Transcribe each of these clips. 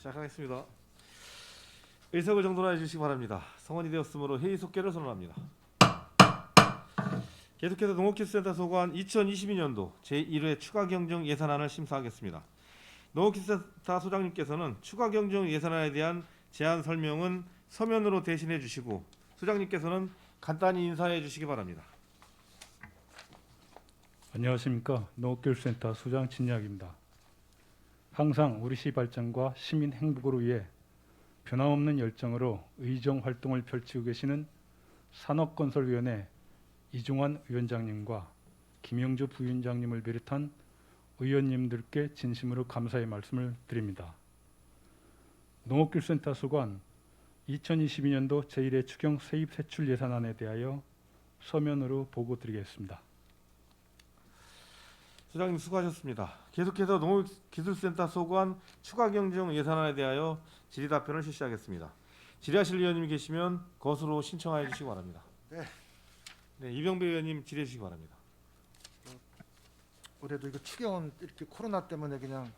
시작하겠습니다. 의석을 정돈해 주시기 바랍니다. 성원이 되었으므로 회의 속개를 선언합니다. 계속해서 농업기술센터 소관 2022년도 제1회 추가경정 예산안을 심사하겠습니다. 농업기술센터 소장님께서는 추가경정 예산안에 대한 제안 설명은 서면으로 대신해 주시고 소장님께서는 간단히 인사해 주시기 바랍니다. 안녕하십니까. 농업기술센터 소장 진약입니다. 항상 우리 시 발전과 시민 행복을 위해 변함없는 열정으로 의정 활동을 펼치고 계시는 산업건설위원회 이종환 위원장님과 김영주 부위원장님을 비롯한 의원님들께 진심으로 감사의 말씀을 드립니다. 농업기술센터 소관 2022년도 제1회 추경 세입 세출 예산안에 대하여 서면으로 보고 드리겠습니다. 소장님 수고하셨습니다. 계속해서 농업기술센터 소관 추가경정 예산안에 대하여 질의 답변을 실시하겠습니다. 질의하실 의원님이 계시면 것으로 신청하여 주시기 바랍니다. 네, 이병배 의원님 질의해 주시기 바랍니다. 올해도 이거 추경은 이렇게 코로나 때문에 그냥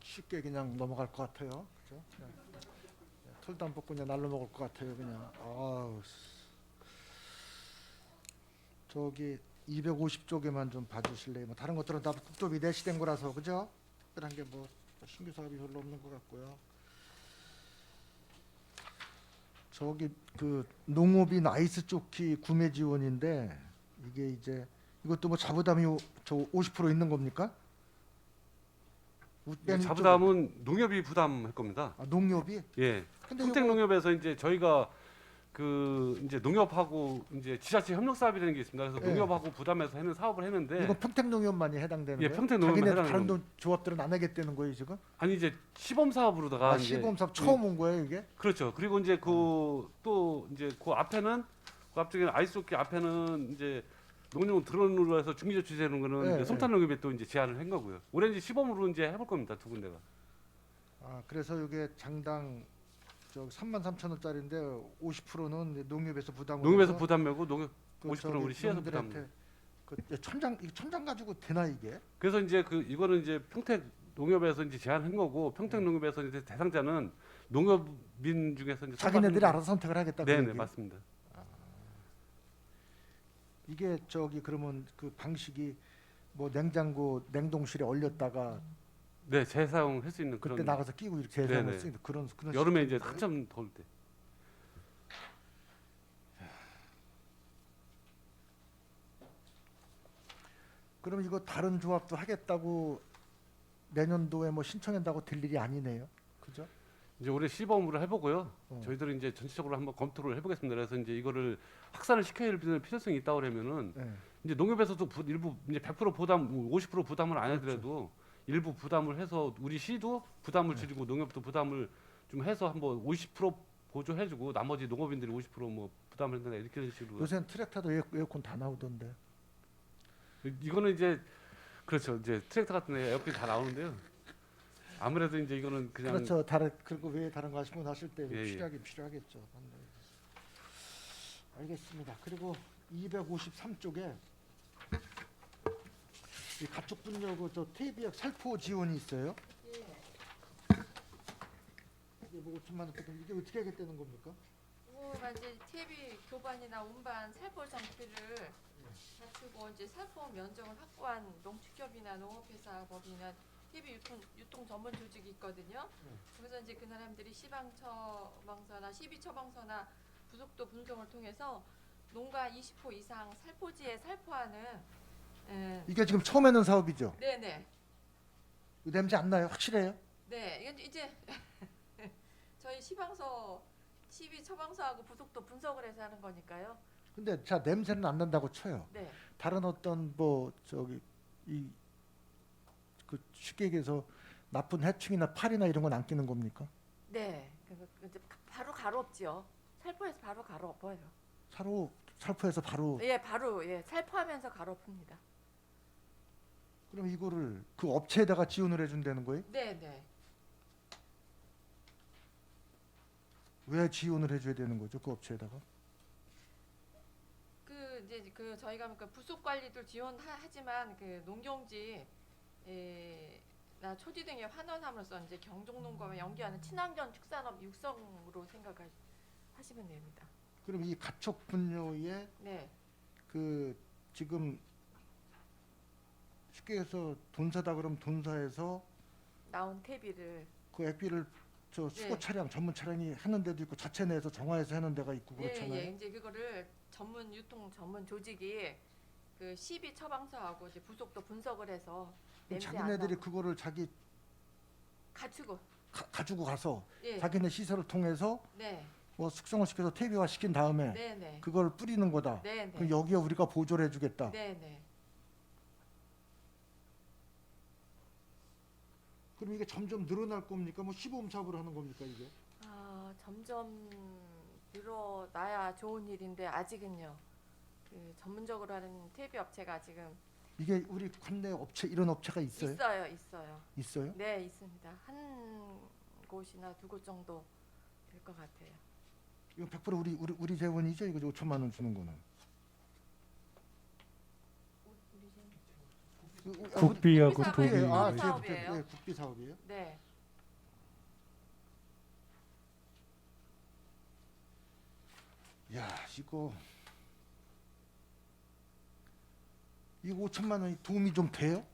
쉽게 그냥 넘어갈 것 같아요. 그죠? 그냥 털도 안 뽑고 그냥 날로 먹을 것 같아요. 그냥 저기 250쪽에만 좀 봐주실래요? 뭐 다른 것들은 다 국토비 내시된 거라서 그죠? 특별한 게 뭐 신규 사업이 별로 없는 것 같고요. 저기 그 농업인 아이스 조끼 구매 지원인데 이게 이제 이것도 뭐 자부담이 저 50% 있는 겁니까? 이거 자부담은 농협이 부담할 겁니다. 농협이? 예. 근데 평택농협에서 이제 저희가 그 이제 농협하고 이제 지자체 협력 사업이라는 게 있습니다. 그래서 예. 농협하고 부담해서 하는 사업을 했는데 이거 평택농협만이 해당되는 예, 거예요? 평택농협만 자기네 해당되는 다른 조합들은 안 하겠다는 거예요 지금? 아니 이제 시범 사업으로다가 이제 시범사업 처음 온 거예요 이게? 그렇죠. 그리고 이제 그 또 이제 그 앞에는 그 앞쪽에 아이스호키 앞에는 이제 농협 드론으로 해서 중기적 주제하는 거는 예, 이제 송탄농협에 또 이제 제안을 한 거고요. 올해 이제 시범으로 이제 해볼 겁니다. 두 군데가. 그래서 이게 장당 저 33,000원짜리인데 50%는 농협에서 부담을 농협에서 해서 부담하고 농협 그 50%는 저기 우리 시에서 농민들한테 그 천장 가지고 되나 이게? 그래서 이제 그 이거는 이제 평택 농협에서 이제 제안한 거고 평택 농협에서 이제 대상자는 농협민 중에서 이제 자기네들이 알아서 선택을 하겠다. 그 네네 얘기. 맞습니다. 이게 저기 그러면 그 방식이 뭐 냉장고 냉동실에 얼렸다가 네 재사용할 수 있는 그때 그런 나가서 끼고 이렇게 재사용할 네네. 수 있는 그런 여름에 이제 시스템인데. 한참 더울 때. 그럼 이거 다른 조합도 하겠다고 내년도에 뭐 신청한다고 될 일이 아니네요. 그죠? 이제 올해 시범으로 해보고요. 저희들은 저희들은 이제 전체적으로 한번 검토를 해보겠습니다. 그래서 이제 이거를 확산을 시켜야 될 필요성이 있다 그러면은 이제 농협에서도 일부 이제 100% 부담, 50% 부담을 안 하더라도 일부 부담을 해서 우리 시도 부담을 줄이고 농협도 부담을 좀 해서 한번 50% 보조해주고 나머지 농업인들이 50%뭐 부담을 한다 이렇게 식으로. 요새는 트랙터도 에어컨 다 나오던데. 이거는 이제 그렇죠. 이제 트랙터 같은 데 에어컨이 다 나오는데요. 아무래도 이제 이거는 그냥 그렇죠. 그리고 왜 다른 거 하시고 나실 때 예, 예. 필요하겠죠. 알겠습니다. 그리고 253쪽에 이 가축 분뇨 저 퇴비약 살포 지원이 있어요. 이게 뭐 5천만 원 때문에 이게 어떻게 하겠다는 겁니까? 이제 TV 교반이나 운반 살포 장치를 갖추고 이제 살포 면적을 확보한 농축협이나 농업회사 법인이나 TV 유통 전문 조직이 있거든요. 그래서 이제 그 사람들이 시방처방서나 시비처방서나 부속도 분송을 통해서 농가 20호 이상 살포지에 살포하는 이게 지금 처음 하는 사업이죠. 네네 이 냄새 안 나요? 확실해요? 네 이건 이제 저희 시방서 시비처방서하고 부속도 분석을 해서 하는 거니까요. 근데 자 냄새는 안 난다고 쳐요. 네. 다른 어떤 뭐 저기 이 그 쉽게 얘기해서 나쁜 해충이나 파리나 이런 건 안 끼는 겁니까? 네. 그래서 이제 바로 가롭지요. 살포해서 바로 가로엎어요. 살포해서 바로. 예, 바로 살포하면서 가로풉니다. 그럼 이거를 그 업체에다가 지원을 해준다는 거예요? 네, 네. 왜 지원을 해줘야 되는 거죠? 그 업체에다가? 그 이제 그 저희가 그 부속 관리도 지원하지만 그 농경지 초지 등에 환원함으로써 이제 경종농가와 연계하는 친환경 축산업 육성으로 생각하시면 됩니다. 그럼 이 가축 분뇨에 네, 그 지금 쉽게 해서 돈사다 그러면 돈사에서 나온 퇴비를 그 액비를 저 수거 네. 차량 전문 차량이 하는 데도 있고 자체 내에서 정화해서 하는 데가 있고 그렇잖아요. 예, 이제 그거를 유통 전문 조직이 그 시비 처방서하고 이제 부속도 분석을 해서 그럼 냄새 안 자기네들이 나고 그거를 자기 가지고 가지고 가서 예, 자기네 시설을 통해서 네, 뭐 숙성을 시켜서 퇴비화 시킨 다음에 네, 네, 그걸 뿌리는 거다. 네, 네, 그럼 여기에 우리가 보조를 해주겠다. 네, 네. 그럼 이게 점점 늘어날 겁니까? 뭐 시범사업을 하는 겁니까 이게? 점점 늘어나야 좋은 일인데 아직은요. 그 전문적으로 하는 퇴비 업체가 지금 이게 우리 관내 업체 이런 업체가 있어요? 있어요. 있어요? 네, 있습니다. 한 곳이나 두 곳 정도 될 것 같아요. 이거 100% 우리 재원이죠? 이거 5천만 원 주는 거는. 국비하고 국비 도비. 사업이에요. 아, 국비 사업이에요. 네, 국비 사업이에요. 네, 야, 이거 5천만 원이 도움이 좀 돼요?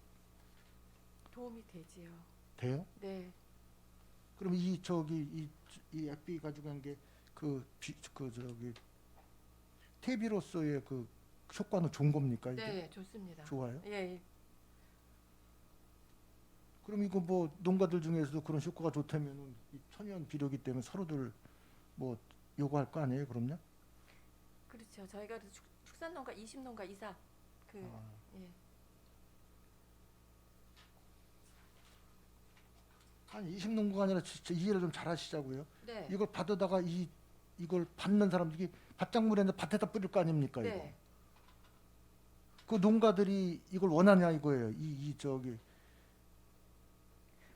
도움이 되지요. 돼요? 네, 그럼 이 액비 가지고 한 게 저기 퇴비로서의 그 효과는 좋은 겁니까 이게? 네, 좋습니다. 좋아요? 예, 그럼 이거 뭐 농가들 중에서도 그런 효과가 좋다면은 이 천연 비료기 때문에 서로들 뭐 요구할 거 아니에요, 그럼요? 그렇죠. 저희가 축산농가 20농가 이상 아. 예. 한 20농가가 아니라 진짜 이해를 좀 잘하시자고요. 네, 이걸 받아다가 이걸 받는 사람들이 밭작물에 밭에다 뿌릴 거 아닙니까 이거? 네. 그 농가들이 이걸 원하냐 이거예요. 이 저기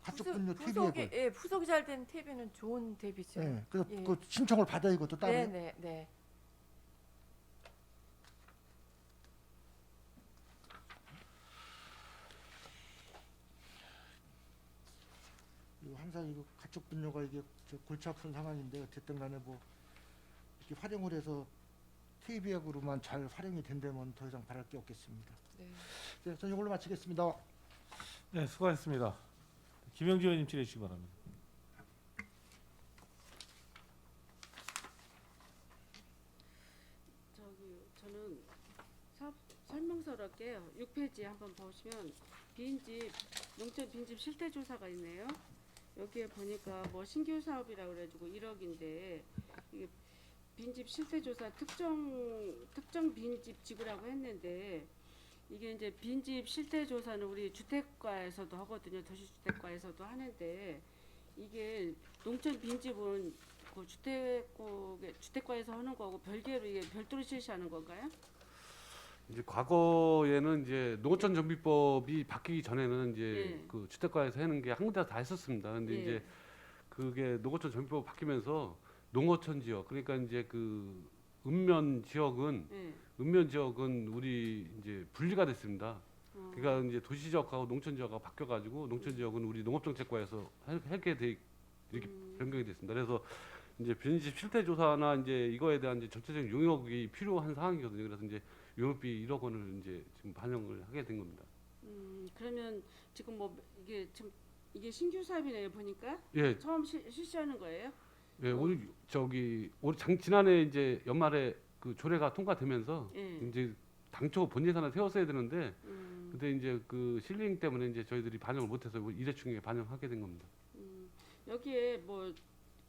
가축 분뇨 퇴비액을. 푸석이 잘 된 퇴비는 좋은 퇴비죠. 예. 그래서 예. 그 신청을 받아 이것도 따로. 네, 네, 네. 그리고 항상 이거 가축 분뇨가 이게 저 골치 아픈 상황인데 어쨌든 간에 뭐 이렇게 활용을 해서 퇴비액으로만 잘 활용이 된다면 더 이상 바랄 게 없겠습니다. 네. 네, 저는 이걸로 마치겠습니다. 네, 수고하셨습니다. 김영주 의원님 질의해 주시기 바랍니다. 저는 사업 설명서를 할게요. 6페이지 한번 보시면 농촌 빈집 실태 조사가 있네요. 여기에 보니까 뭐 신규 사업이라고 그래가지고 1억인데 이게 빈집 실태 조사 특정 빈집 지구라고 했는데 이게 이제 빈집 실태 조사는 우리 주택과에서도 하거든요. 도시주택과에서도 하는데 이게 농촌 빈집은 그 주택과에서 하는 거고 별개로 이게 별도로 실시하는 건가요? 이제 과거에는 이제 농어촌 정비법이 바뀌기 전에는 이제 예. 그 주택가에서 하는 게 한 군데 다 했었습니다. 근데 예. 이제 그게 농어촌 정비법 바뀌면서 농어촌 지역 그러니까 이제 그 읍면 지역은 우리 이제 분리가 됐습니다. 그러니까 이제 도시 지역하고 농촌 지역하고 바뀌어가지고 농촌 지역은 우리 농업정책과에서 하게 돼 이렇게 변경이 됐습니다. 그래서 이제 빈집 실태 조사나 이제 이거에 대한 이제 전체적인 용역이 필요한 상황이거든요. 그래서 이제 용역비 1억 원을 이제 지금 반영을 하게 된 겁니다. 그러면 지금 뭐 이게 신규 사업이네요 보니까 예, 처음 실시하는 거예요? 예, 우리 지난해 이제 연말에 그 조례가 통과되면서 예. 이제 당초 본 예산을 세웠어야 되는데 근데 이제 그 실링 때문에 이제 저희들이 반영을 못해서 일회충에 반영하게 된 겁니다. 여기에 뭐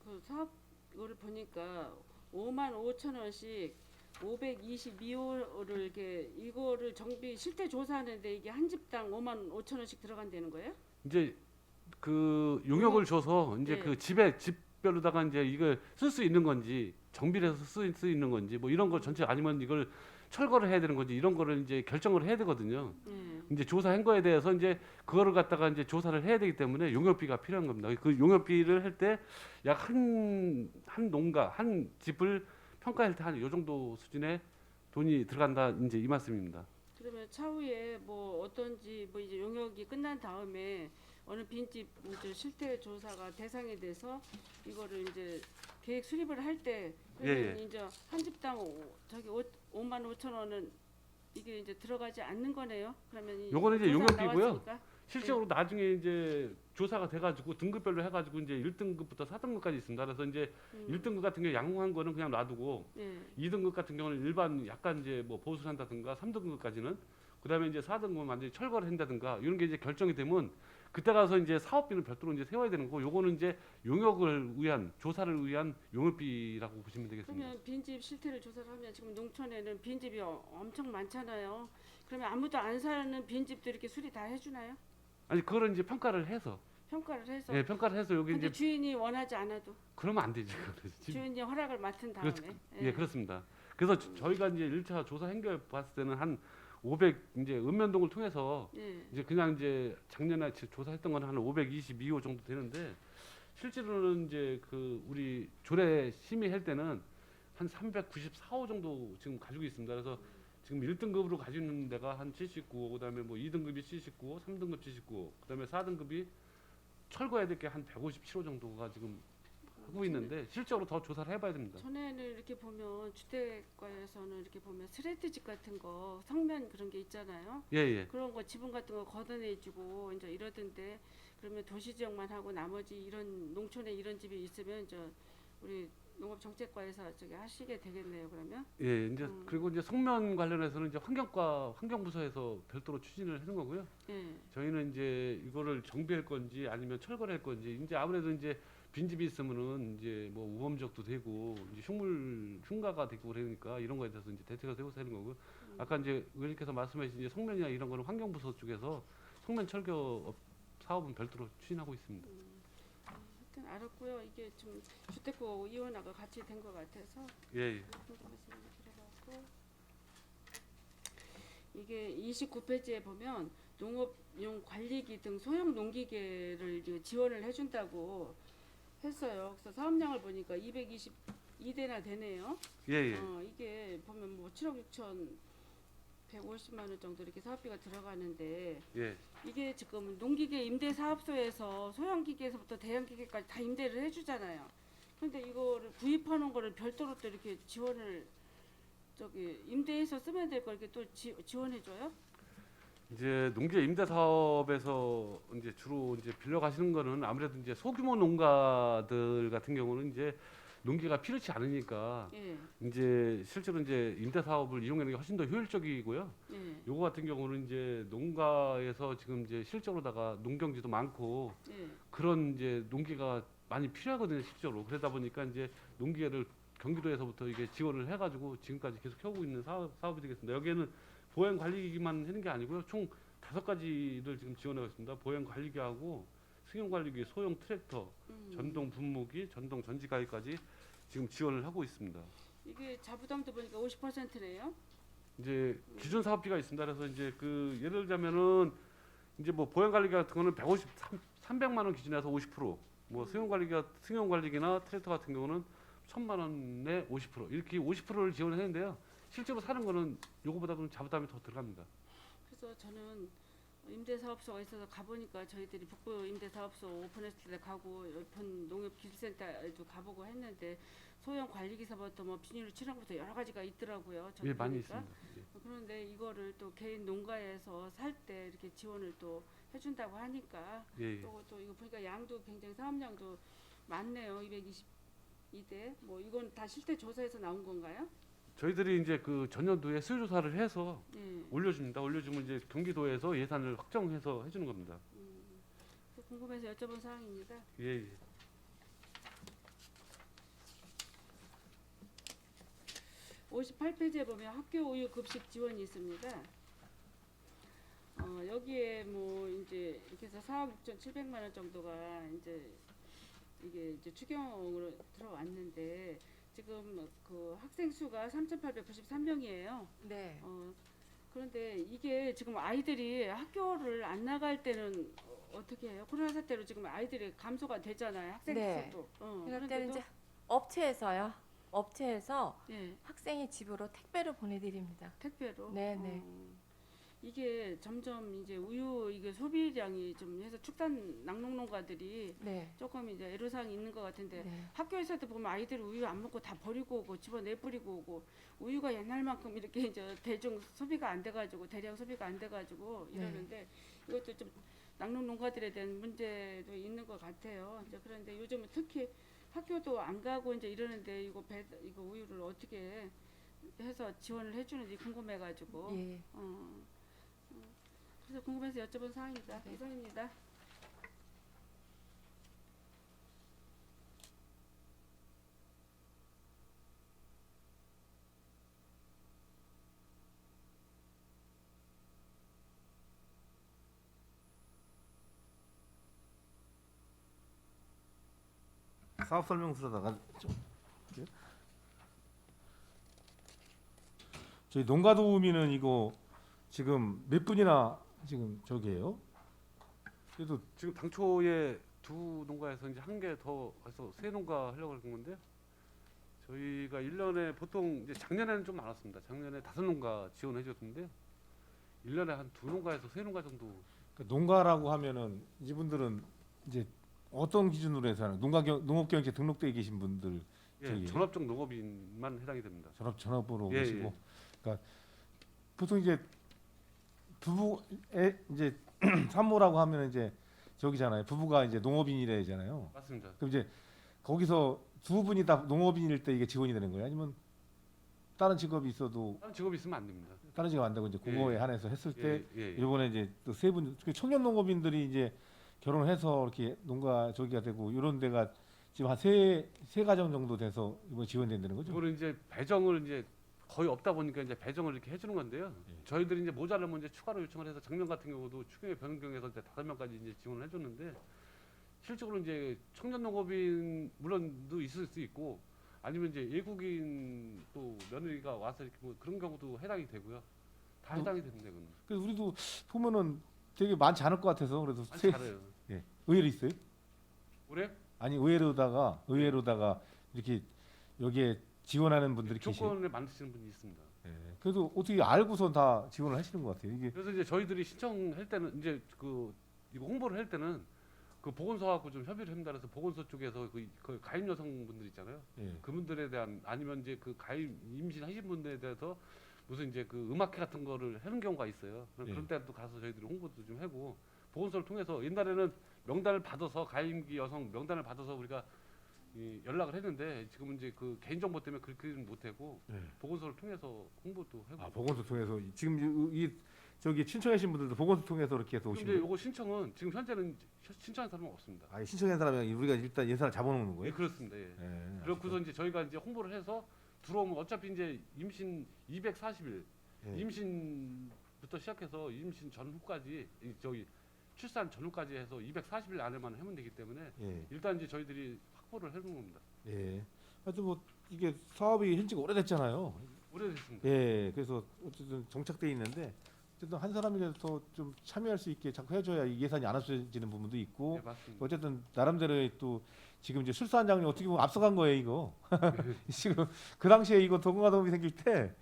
그 사업 이거를 보니까 5만 5천 원씩 522호를 이렇게 이거를 정비 실태 조사하는데 이게 한 집당 5만 5천 원씩 들어간다는 거예요? 이제 그 용역을 줘서 이제 네. 그 집별로다가 이제 이걸 쓸 수 있는 건지 정비를 해서 쓸 수 있는 건지 뭐 이런 걸 전체 아니면 이걸 철거를 해야 되는 건지 이런 거를 이제 결정을 해야 되거든요. 이제 조사한 거에 대해서 이제 그거를 갖다가 이제 조사를 해야 되기 때문에 용역비가 필요한 겁니다. 그 용역비를 할 때 약 한 농가 한 집을 평가할 때 한 요 정도 수준의 돈이 들어간다 이제 이 말씀입니다. 그러면 차후에 뭐 어떤지 뭐 이제 용역이 끝난 다음에 어느 빈집 이제 실태 조사가 대상이 돼서 이거를 이제 계획 수립을 할 때 그러면 예. 이제 한 집당 5만 5천 원은 이게 이제 들어가지 않는 거네요. 그러면 이 요거는 이제 조사 용역비고요. 나왔으니까. 실제로 나중에 이제 조사가 돼가지고 등급별로 해가지고 이제 1등급부터 4등급까지 있습니다. 그래서 이제 1등급 같은 경우 양호한 거는 그냥 놔두고 예. 2등급 같은 경우는 일반 약간 이제 뭐 보수를 한다든가 3등급까지는 그다음에 이제 4등급은 완전히 철거를 한다든가 이런 게 이제 결정이 되면 그때 가서 이제 사업비는 별도로 이제 세워야 되는 거고 요거는 이제 용역을 위한 조사를 위한 용역비라고 보시면 되겠습니다. 그러면 빈집 실태를 조사를 하면 지금 농촌에는 빈집이 엄청 많잖아요. 그러면 아무도 안 사는 빈집도 이렇게 수리 다 해주나요? 아니 그거를 이제 평가를 해서 평가를 해서. 예, 평가를 해서 여기 근데 이제 주인이 원하지 않아도 그러면 안 되지. 그거는. 주인이 허락을 맡은 다음에. 예, 그렇습니다. 그래서 저희가 이제 1차 조사 행결 봤을 때는 한 500 이제 읍면동을 통해서 예. 이제 그냥 이제 작년에 조사했던 건 한 522호 정도 되는데 실제로는 이제 그 우리 조례 심의할 때는 한 394호 정도 지금 가지고 있습니다. 그래서 지금 1등급으로 가지고 있는 데가 한 79호, 그다음에 뭐 2등급이 79호, 3등급 79호, 그다음에 4등급이 철거해야 될 게 한 157호 정도가 지금 하고 있는데 실제로 더 조사를 해봐야 됩니다. 전에는 이렇게 보면 주택가에서는 이렇게 보면 스레트집 같은 거 성면 그런 게 있잖아요. 예, 예. 그런 거 지붕 같은 거 걷어내주고 이제 이러던데 그러면 도시 지역만 하고 나머지 이런 농촌에 이런 집이 있으면 저 우리 농업정책과에서 저기 하시게 되겠네요. 그러면 예, 이제 그리고 이제 성면 관련해서는 이제 환경과 환경부서에서 별도로 추진을 하는 거고요. 예. 저희는 이제 이거를 정비할 건지 아니면 철거를 할 건지 이제 아무래도 이제 빈집이 있으면은 이제 뭐 우범지역도 되고 이제 흉가가 되고 그러니까 이런 거에 대해서 이제 대책을 세워서 하는 거고 아까 이제 의원님께서 말씀하신 이제 성면이나 이런 거는 환경부서 쪽에서 성면 철거 사업은 별도로 추진하고 있습니다. 하여튼 알았고요. 이게 좀 주택고 이혼하고 같이 된 것 같아서 예, 예. 궁금해서 들어봤고 이게 29페이지에 보면 농업용 관리기 등 소형 농기계를 이제 지원을 해준다고 했어요. 그래서 사업량을 보니까 222대나 되네요. 예, 예. 이게 보면 뭐 7억 6천 150만 원 정도 이렇게 사업비가 들어가는데 예. 이게 지금 농기계 임대 사업소에서 소형 기계에서부터 대형 기계까지 다 임대를 해주잖아요. 근데 이거를 구입하는 거를 별도로 또 이렇게 지원을 저기 임대해서 쓰면 될 걸 이렇게 또 지원해줘요? 이제 농지 임대 사업에서 이제 주로 이제 빌려 가시는 거는 아무래도 이제 소규모 농가들 같은 경우는 이제 농기가 필요치 않으니까 예, 이제 실제로 이제 임대 사업을 이용하는 게 훨씬 더 효율적이고요. 예, 요거 같은 경우는 이제 농가에서 지금 이제 실적으로다가 농경지도 많고 예. 그런 이제 농기가 많이 필요하거든요, 실제로. 그러다 보니까 이제 농기계를 경기도에서부터 이게 지원을 해가지고 지금까지 계속 해오고 있는 사업이 되겠습니다. 여기에는 보행 관리기만 하는 게 아니고요, 총 5가지를 지금 지원하고 있습니다. 보행 관리기하고 승용 관리기, 소형 트랙터, 전동 분무기, 전동 전지가위까지 지금 지원을 하고 있습니다. 이게 자부담도 보니까 50%네요. 이제 기존 사업비가 있습니다. 그래서 이제 그 예를 들자면은 이제 뭐 보행 관리기 같은 거는 300만 원 기준에서 50%, 뭐 승용 관리기나 트랙터 같은 경우는 1,000만 원에 50% 이렇게 50%를 지원했는데요. 실제로 사는 거는 요거보다도 자부담이 더 들어갑니다. 그래서 저는 임대사업소가 있어서 가보니까 저희들이 북부 임대사업소 오픈했을 때 가고 옆은 농협기술센터에도 가보고 했는데 소형 관리기사부터 뭐 비닐 칠하부터 여러 가지가 있더라고요. 저희 예, 많이 보니까. 있습니다. 예. 그런데 이거를 또 개인 농가에서 살 때 이렇게 지원을 또 해준다고 하니까 예, 예. 또 이거 보니까 양도 굉장히 사업량도 많네요. 222대. 뭐 이건 다 실태 조사에서 나온 건가요? 저희들이 이제 그 전년도에 수요 조사를 해서 예. 올려줍니다. 올려주면 이제 경기도에서 예산을 확정해서 해주는 겁니다. 궁금해서 여쭤본 사항입니다. 예, 예. 58페이지에 보면 학교 우유 급식 지원이 있습니다. 여기에 뭐 이제 이렇게 해서 4억 6,700만 원 정도가 이제 이게 이제 추경으로 들어왔는데 지금 그 학생 수가 3,893명이에요. 네. 그런데 이게 지금 아이들이 학교를 안 나갈 때는 어떻게 해요? 코로나 사태로 지금 아이들이 감소가 되잖아요. 학생 네. 수도. 그럴 때는 그런데도 이제 업체에서요. 업체에서 예, 학생의 집으로 택배로 보내드립니다. 택배로. 네, 네. 이게 점점 이제 우유 이게 소비량이 좀 해서 축산 낙농농가들이 네. 조금 이제 애로사항이 있는 것 같은데 네. 학교에서도 보면 아이들이 우유 안 먹고 다 버리고 오고 집어내 뿌리고 오고 우유가 옛날만큼 이렇게 이제 대중 소비가 안 돼가지고 대량 소비가 안 돼가지고 네. 이러는데 이것도 좀 낙농농가들에 대한 문제도 있는 것 같아요. 이제 그런데 요즘은 특히 학교도 안 가고 이제 이러는데 이거 우유를 어떻게 해서 지원을 해주는지 궁금해가지고 예. 그래서 궁금해서 여쭤본 사항입니다. 네. 이상입니다. 사업 설명서다가 저희 농가 도우미는 이거 지금 몇 분이나 지금 저기예요? 그래도 지금 당초에 두 농가에서 이제 한 개 더 해서 세 농가 하려고 그런 건데 저희가 1년에 보통 이제 작년에는 좀 많았습니다. 작년에 5농가 지원해 줬는데 1년에 한 두 농가에서 세 농가 정도. 그 농가라고 하면은 이분들은 이제 어떤 기준으로 해서 하는 농업경영체 등록되어 계신 분들 예, 저기. 전업적 농업인만 해당이 됩니다. 전업으로 예, 오시고 예. 그러니까 보통 이제 부부의 이제 산모라고 하면 이제 저기잖아요. 부부가 이제 농업인이래잖아요. 맞습니다. 그럼 이제 거기서 두 분이 다 농업인일 때 이게 지원이 되는 거예요? 아니면 다른 직업이 있어도 다른 직업이 있으면 안 됩니다. 다른 직업 안 되고 이제 그거에 예. 한해서 했을 때 예, 예. 이번에 이제 또 세 분 청년 농업인들이 이제 결혼해서 이렇게 농가 저기가 되고 이런 데가 지금 한 세 가정 정도 돼서 이번 지원된다는 거죠? 이거는 이제 배정을 이제 거의 없다 보니까 이제 배정을 이렇게 해주는 건데요. 예. 저희들이 이제 모자라면 이제 추가로 요청을 해서 작년 같은 경우도 추경에 변경해서 이제 5명까지 이제 지원을 해줬는데 실적으로 이제 청년 농업인 물론도 있을 수 있고 아니면 이제 외국인 또 며느리가 와서 이렇게 뭐 그런 경우도 해당이 되고요. 다 해당이 됩니다. 그건. 그래서 우리도 보면은 되게 많지 않을 것 같아서 그래서 아주 잘해요. 예. 의외로 있어요? 올해 아니 의외로다가 이렇게 여기에 지원하는 분들이 계시요. 조건을 만드시는 분이 있습니다. 예. 그래도 어떻게 알고선 다 지원을 하시는 것 같아요. 이게 그래서 이제 저희들이 신청할 때는 이제 그 이거 홍보를 할 때는 그 보건소하고 좀 협의를 합니다. 그래서 보건소 쪽에서 그 가임 여성분들 있잖아요. 예. 그분들에 대한 아니면 이제 그 가임 임신하신 분들에 대해서 무슨 이제 그 음악회 같은 거를 하는 경우가 있어요. 예. 그런 때도 가서 저희들이 홍보도 좀 하고 보건소를 통해서 옛날에는 명단을 받아서 가임기 여성 명단을 받아서 우리가 연락을 했는데 지금은 이제 그 개인정보 때문에 그렇게는 못하고 예. 보건소를 통해서 홍보도 하고. 아 보건소 통해서 지금 이 저기 신청하신 분들도 보건소 통해서 이렇게 해서 그럼 오신 이제 거예요? 요거 신청은 지금 현재는 신청한 사람은 없습니다. 아 신청한 사람이 우리가 일단 예산을 잡아놓는 예, 거예요? 그렇습니다. 예. 예. 그렇고서 이제 저희가 이제 홍보를 해서 들어오면 어차피 이제 임신 240일 예. 임신부터 시작해서 임신 전후까지 저기 출산 전후까지 해서 240일 안에만 하면 되기 때문에 예. 일단 이제 저희들이 확보를 해놓은 겁니다. 예. 하여튼 뭐 이게 사업이 현지가 오래됐잖아요. 오래됐습니다. 예. 그래서 어쨌든 정착돼 있는데 어쨌든 한 사람이라도 더 좀 참여할 수 있게 자꾸 해줘야 이 예산이 안 없어지는 부분도 있고 네, 맞습니다. 어쨌든 나름대로의 또 지금 이제 출산장려 어떻게 보면 앞서간 거예요 이거. 지금 그 당시에 이거 동거도움이 생길 때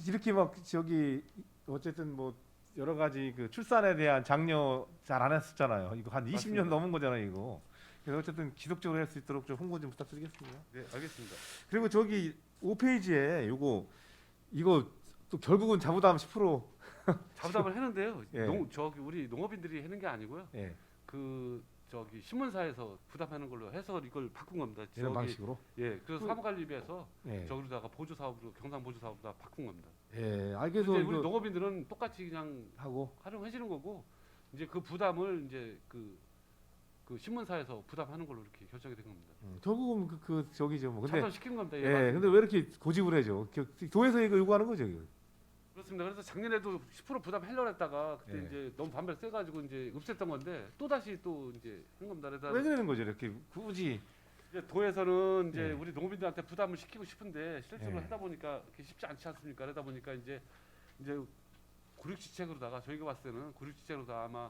이렇게 막 저기 어쨌든 뭐 여러 가지 그 출산에 대한 장려 잘 안 했었잖아요. 이거 한 20년 맞습니다. 넘은 거잖아요 이거. 그래서 어쨌든 지속적으로 할 수 있도록 좀 홍보 좀 부탁드리겠습니다. 네, 알겠습니다. 그리고 저기 5페이지에 이거 또 결국은 자부담 10% 자부담을 했는데요. 예. 저기 우리 농업인들이 하는 게 아니고요. 예. 그 저기 신문사에서 부담하는 걸로 해서 이걸 바꾼 겁니다. 이런 저기, 방식으로. 예, 그래서 사무관리비에서 예. 저기다가 보조 사업으로 경상 보조 사업으로 다 바꾼 겁니다. 예. 이제 알겠어 우리 이거 농업인들은 똑같이 그냥 하고 활용하시는 거고 이제 그 부담을 이제 그 신문사에서 부담하는 걸로 이렇게 결정이 된 겁니다. 결국은 그 저기죠 뭐. 근데 차단시킨 겁니다. 예, 예. 맞습니다. 근데 왜 이렇게 고집을 해줘? 도에서 이거 요구하는 거죠 이거. 그렇습니다. 그래서 작년에도 10% 부담하려고 했다가 그때 예. 이제 너무 반발 세가지고 이제 없앴던 건데 또 다시 또 이제 한 겁니다. 그래서 왜 그러는 거죠 이렇게 굳이? 이제 도에서는 이제 예. 우리 농민들한테 부담을 시키고 싶은데 실제로 예. 하다 보니까 그렇게 쉽지 않지 않습니까? 그러다 보니까 이제 구륙지책으로다가 저희가 봤을 때는 구륙지책으로다 아마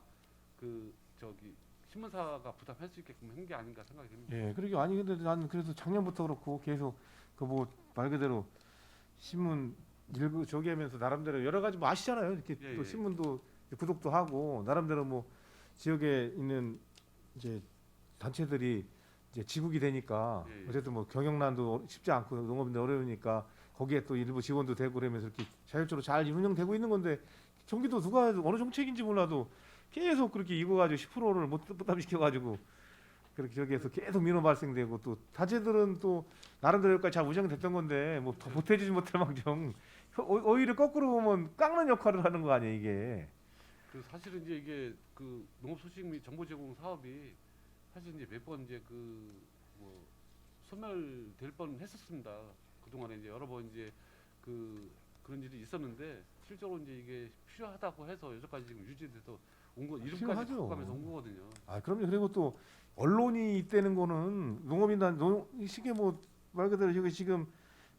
그 저기 신문사가 부담할 수 있게끔 한 게 아닌가 생각이 듭니다. 예. 그러게 아니 근데 난 그래서 작년부터 그렇고 계속 그 뭐 말 그대로 신문 일부 저기 하면서 나름대로 여러 가지 뭐 아시잖아요. 이렇게 예, 또 예. 신문도 구독도 하고 나름대로 뭐 지역에 있는 이제 단체들이 이제 지국이 되니까 예, 예. 어쨌든 뭐 경영난도 쉽지 않고 농업인들 어려우니까 거기에 또 일부 지원도 되고 그러면서 이렇게 자율적으로 잘 운영되고 있는 건데 경기도 누가 어느 정책인지 몰라도 계속 그렇게 이거 가지고 10%를 못 부담시켜 가지고 그렇게 저기에서 계속 민원 발생되고 또 단체들은 또 나름대로 여기까지 잘 운영됐던 건데 뭐 더 보태주지 못할 망정 오히려 거꾸로 보면 깎는 역할을 하는 거 아니에요 이게. 그 사실은 이제 이게 그 농업 소식 및 정보 제공 사업이 사실 이제 몇 번 이제 그 뭐 소멸될 뻔 했었습니다. 그동안에 이제 여러 번 이제 그런 일이 있었는데 실제로 이제 이게 필요하다고 해서 여기까지 지금 유지돼서 온 거 이름까지 필요하죠. 갖고 가면서 온 거거든요. 아 그럼요. 그리고 또 언론이 있다는 거는 농업인단 이게 뭐 말 그대로 여기 지금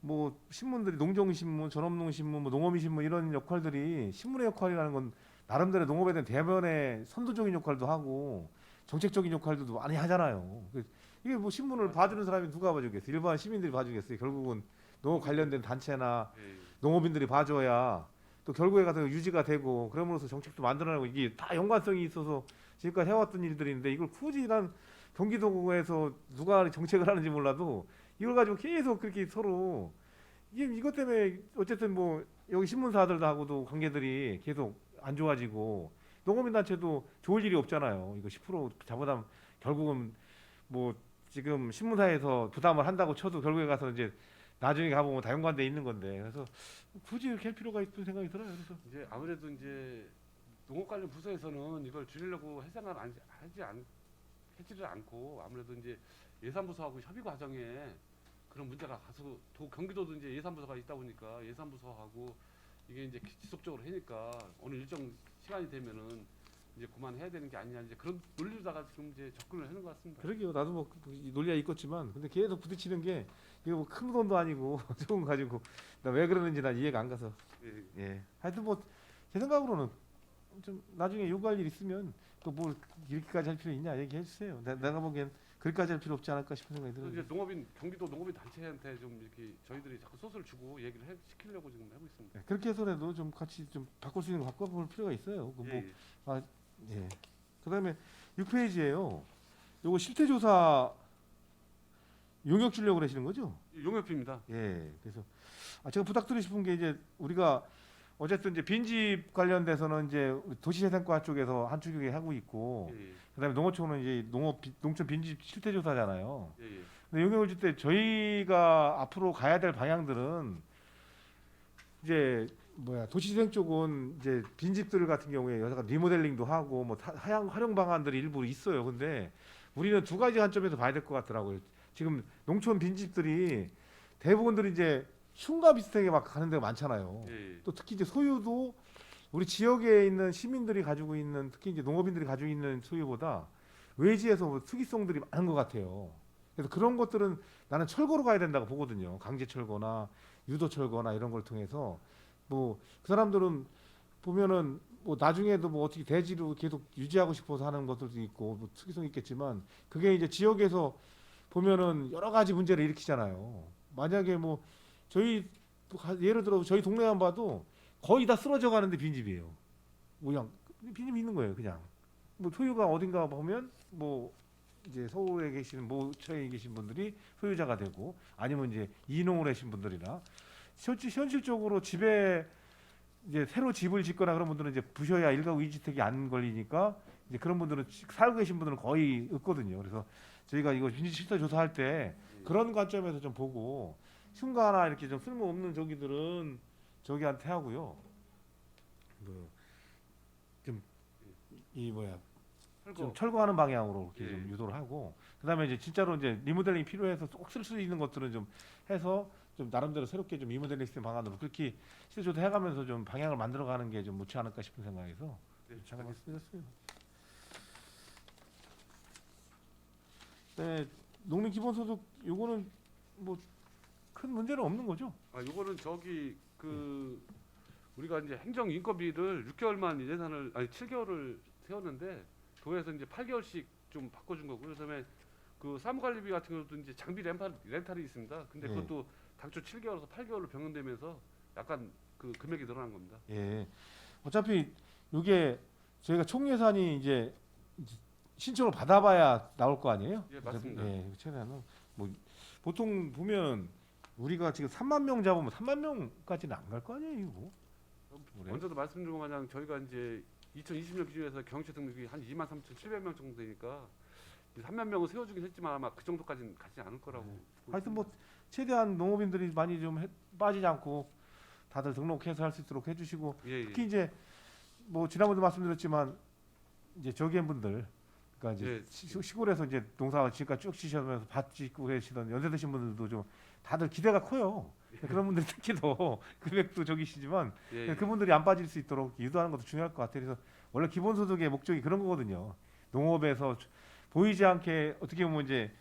뭐 신문들이 농정신문, 전업농신문, 뭐 농업인신문 이런 역할들이 신문의 역할이라는 건 나름대로 농업에 대한 대변의 선도적인 역할도 하고 정책적인 역할도 많이 하잖아요. 이게 뭐 신문을 봐주는 사람이 누가 봐주겠어요? 일반 시민들이 봐주겠어요? 결국은 농업 관련된 단체나 예. 농업인들이 봐줘야 또 결국에 가서 유지가 되고 그럼으로써 정책도 만들어내고 이게 다 연관성이 있어서 지금까지 해왔던 일들인데 이걸 굳이 난 경기도에서 누가 정책을 하는지 몰라도 이걸 가지고 계속 그렇게 서로 이게 이것 때문에 어쨌든 뭐 여기 신문사들도 하고도 관계들이 계속 안 좋아지고 농업인 단체도 좋을 일이 없잖아요. 이거 10% 자부담 결국은 뭐 지금 신문사에서 부담을 한다고 쳐도 결국에 가서 이제 나중에 가보면 다 연관돼 있는 건데 그래서 굳이 이렇게 할 필요가 있다는 생각이 들어요. 그래서 이제 아무래도 이제 농업 관련 부서에서는 이걸 줄이려고 하지를 않고 아무래도 이제 예산부서하고 협의 과정에 그런 문제가 가서 경기도도 이제 예산부서가 있다 보니까 예산부서하고 이게 이제 지속적으로 하니까 어느 일정 시간이 되면은 이제 그만해야 되는 게 아니냐 이제 그런 논리로다가 지금 이제 접근을 하는 것 같습니다. 그러게요. 나도 뭐 논리가 있겠지만 근데 계속 부딪히는 게 이거 뭐 큰 돈도 아니고 좋은 거 가지고 나 왜 그러는지 난 이해가 안 가서 예. 예 하여튼 뭐 제 생각으로는 좀 나중에 요구할 일 있으면 또 뭘 이렇게까지 할 필요 있냐 얘기해 주세요. 내가 보기엔 그렇게까지 할 필요 없지 않을까 싶은 생각이 그래서 들어요. 이제 경기도 농업인 단체한테 좀 이렇게 저희들이 자꾸 소스를 주고 얘기를 시키려고 지금 하고 있습니다. 예, 그렇게 해서라도 좀 같이 좀 바꿀 수 있는 거 바꿔볼 필요가 있어요. 그 예, 뭐 예. 예. 그다음에 6페이지에요. 요거 실태조사 용역 주려고 그러시는 거죠? 용역비입니다. 예. 그래서 제가 부탁드리고 싶은 게 이제 우리가 어쨌든 이제 빈집 관련돼서는 이제 우리 도시재생과 쪽에서 한 축이 하고 있고 예, 예. 그다음에 농어촌은 이제 농촌 빈집 실태조사잖아요. 예, 예. 근데 용역을 줄 때 저희가 앞으로 가야 될 방향들은 이제 도시재생 쪽은 이제 빈집들 같은 경우에 여기가 리모델링도 하고 뭐 활용 방안들이 일부 있어요. 근데 우리는 두 가지 관점에서 봐야 될 것 같더라고요. 지금 농촌 빈집들이 대부분들이 이제 흉가 비슷하게 막 가는 데가 많잖아요. 예, 예. 또 특히 이제 소유도 우리 지역에 있는 시민들이 가지고 있는 특히 이제 농업인들이 가지고 있는 소유보다 외지에서 뭐 특이성들이 많은 것 같아요. 그래서 그런 것들은 나는 철거로 가야 된다고 보거든요. 강제 철거나 유도 철거나 이런 걸 통해서 뭐 그 사람들은 보면은 뭐 나중에도 뭐 어떻게 대지로 계속 유지하고 싶어서 하는 것들도 있고 뭐 특이성이 있겠지만 그게 이제 지역에서 보면은 여러 가지 문제를 일으키잖아요. 만약에 뭐 저희 예를 들어 저희 동네만 봐도 거의 다 쓰러져 가는데 빈집이에요. 그냥 빈집이 있는 거예요. 그냥 뭐 소유가 어딘가 보면 뭐 이제 서울에 계시는 모처에 계신 분들이 소유자가 되고 아니면 이제 이농을 하신 분들이나 현실적으로 집에 이제 새로 집을 짓거나 그런 분들은 이제 부셔야 1가구 2주택이 안 걸리니까 이제 그런 분들은 살고 계신 분들은 거의 없거든요. 그래서 저희가 이거 빈집 실태 조사할 때 그런 관점에서 좀 보고 흉가나 이렇게 좀 쓸모없는 저기들은 저기한테 하고요. 좀 이 좀 철거하는 방향으로 이렇게 좀 유도를 하고 그다음에 이제 진짜로 이제 리모델링이 필요해서 꼭 쓸 수 있는 것들은 좀 해서 좀 나름대로 새롭게 좀 리모델링 시스템 방안으로 그렇게 실제로 해가면서 좀 방향을 만들어가는 게 좀 좋지 않을까 싶은 생각에서 잠깐 말씀드렸습니다. 네, 농민 기본소득 요거는 뭐 큰 문제는 없는 거죠? 요거는 우리가 이제 행정 인건비를 6개월만 예산을 7개월을 세웠는데 도에서 이제 8개월씩 좀 바꿔준 거고요. 그다음에 그 사무관리비 같은 경우도 이제 장비 렌탈이 있습니다. 근데 네. 그것도 당초 7개월에서 8개월로 변경되면서 약간 그 금액이 늘어난 겁니다. 예. 어차피 이게 저희가 총 예산이 이제 신청을 받아봐야 나올 거 아니에요? 예, 맞습니다. 예, 최대한은 뭐 보통 보면 우리가 지금 3만 명 잡으면 3만 명까지는 안 갈 거 아니에요, 이거? 그래요? 먼저도 말씀드린 것 마냥 저희가 이제 2020년 기준에서 경체 등록이 한 23,700명 정도 되니까 3만 명을 세워주긴 했지만 아마 그 정도까지는 가지 않을 거라고. 보고 하여튼 뭐 있습니다. 최대한 농업인들이 많이 좀 빠지지 않고 다들 등록해서 할 수 있도록 해주시고 예, 예. 특히 이제 뭐 지난번도 말씀드렸지만 이제 저기분들 그러니까 이제 예. 시골에서 이제 농사 지금까지 쭉 지시면서 밭 짓고 계시던 연세 드신 분들도 좀 다들 기대가 커요. 그런 분들이 특히 더 금액도 저기시지만 예, 예. 그분들이 안 빠질 수 있도록 유도하는 것도 중요할 것 같아요. 그래서 원래 기본소득의 목적이 그런 거거든요. 농업에서 보이지 않게 어떻게 보면 이제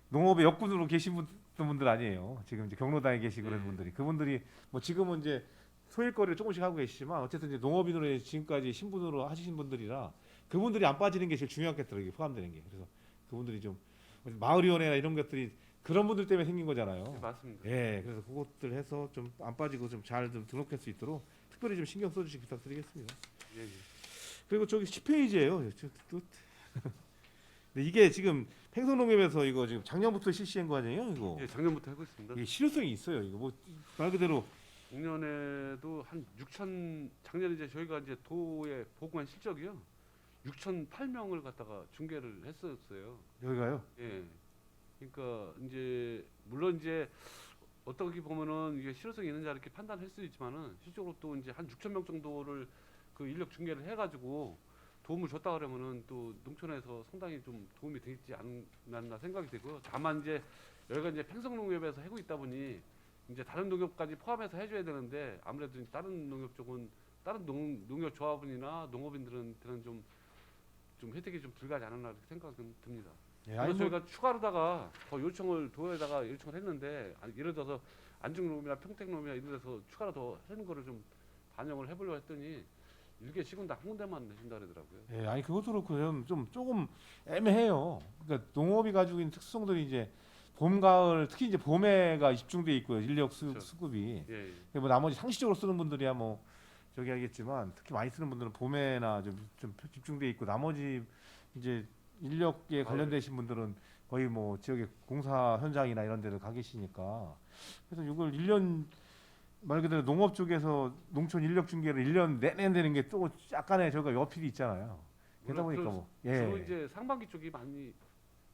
농업의 역군으로 계신 분들 아니에요. 지금 이제 경로당에 계시고 그런 예. 분들이 그분들이 뭐 지금은 이제 소일거리를 조금씩 하고 계시지만 어쨌든 이제 농업인으로 지금까지 신분으로 하시신 분들이라 그분들이 안 빠지는 게 제일 중요하겠더라고요. 이게 포함되는 게. 그래서 그분들이 좀 마을위원회나 이런 것들이 그런 분들 때문에 생긴 거잖아요. 예, 맞습니다. 예, 그래서 그것들 해서 좀 안 빠지고 좀 잘 좀 등록할 수 있도록 특별히 좀 신경 써주시기 부탁드리겠습니다. 예, 예. 그리고 저기 10페이지예요. 근데 이게 지금 팽성농협에서 이거 지금 작년부터 실시한 거 아니에요? 이거 예, 작년부터 하고 있습니다. 이게 실효성이 있어요. 이거 뭐 말 그대로 작년에도 한 6천 작년에 이제 저희가 이제 도에 보고한 실적이요. 6,008명을 갖다가 중계를 했었어요. 여기가요. 예. 그러니까 이제 물론 이제 어떻게 보면은 이게 실효성이 있는지 이렇게 판단할 수 있지만은 실적으로 또 이제 한 6천 명 정도를 그 인력 중계를 해가지고 도움을 줬다 그러면은 또 농촌에서 상당히 좀 도움이 되지 않나 생각이 되고요. 다만 이제 여기가 이제 팽성농협에서 하고 있다 보니 이제 다른 농협까지 포함해서 해줘야 되는데 아무래도 다른 농협 쪽은 다른 농협 조합원이나 농업인들한테는 좀 혜택이 좀 덜 가지 않았나 이렇게 생각은 듭니다. 예, 그래서 아니 뭐 저희가 추가로다가 더 요청을 도에다가 요청을 했는데 예를 들어서 안중농이나 평택농이나 이런 데서 추가로 더 하는 거를 좀 반영을 해보려고 했더니 일개 시군당 한 군데만 내준다 그러더라고요. 예, 아니 그것도 그렇고 좀 조금 애매해요. 그러니까 농업이 가지고 있는 특성들이 이제 봄, 가을 특히 이제 봄에가 집중돼 있고요. 인력 그렇죠. 수급이. 예, 예. 뭐 나머지 상시적으로 쓰는 분들이야 뭐 저기 하겠지만 특히 많이 쓰는 분들은 봄에나 좀 집중돼 있고 나머지 이제 인력에 관련되신 분들은 거의 뭐 지역의 공사 현장이나 이런 데를 가 계시니까 그래서 이걸 1년 말 그대로 농업 쪽에서 농촌 인력 중계를 1년 내내 되는 게 또 약간의 저가 여필이 있잖아요. 그러다 보니까 물론 뭐 주로 예. 이제 상반기 쪽이 많이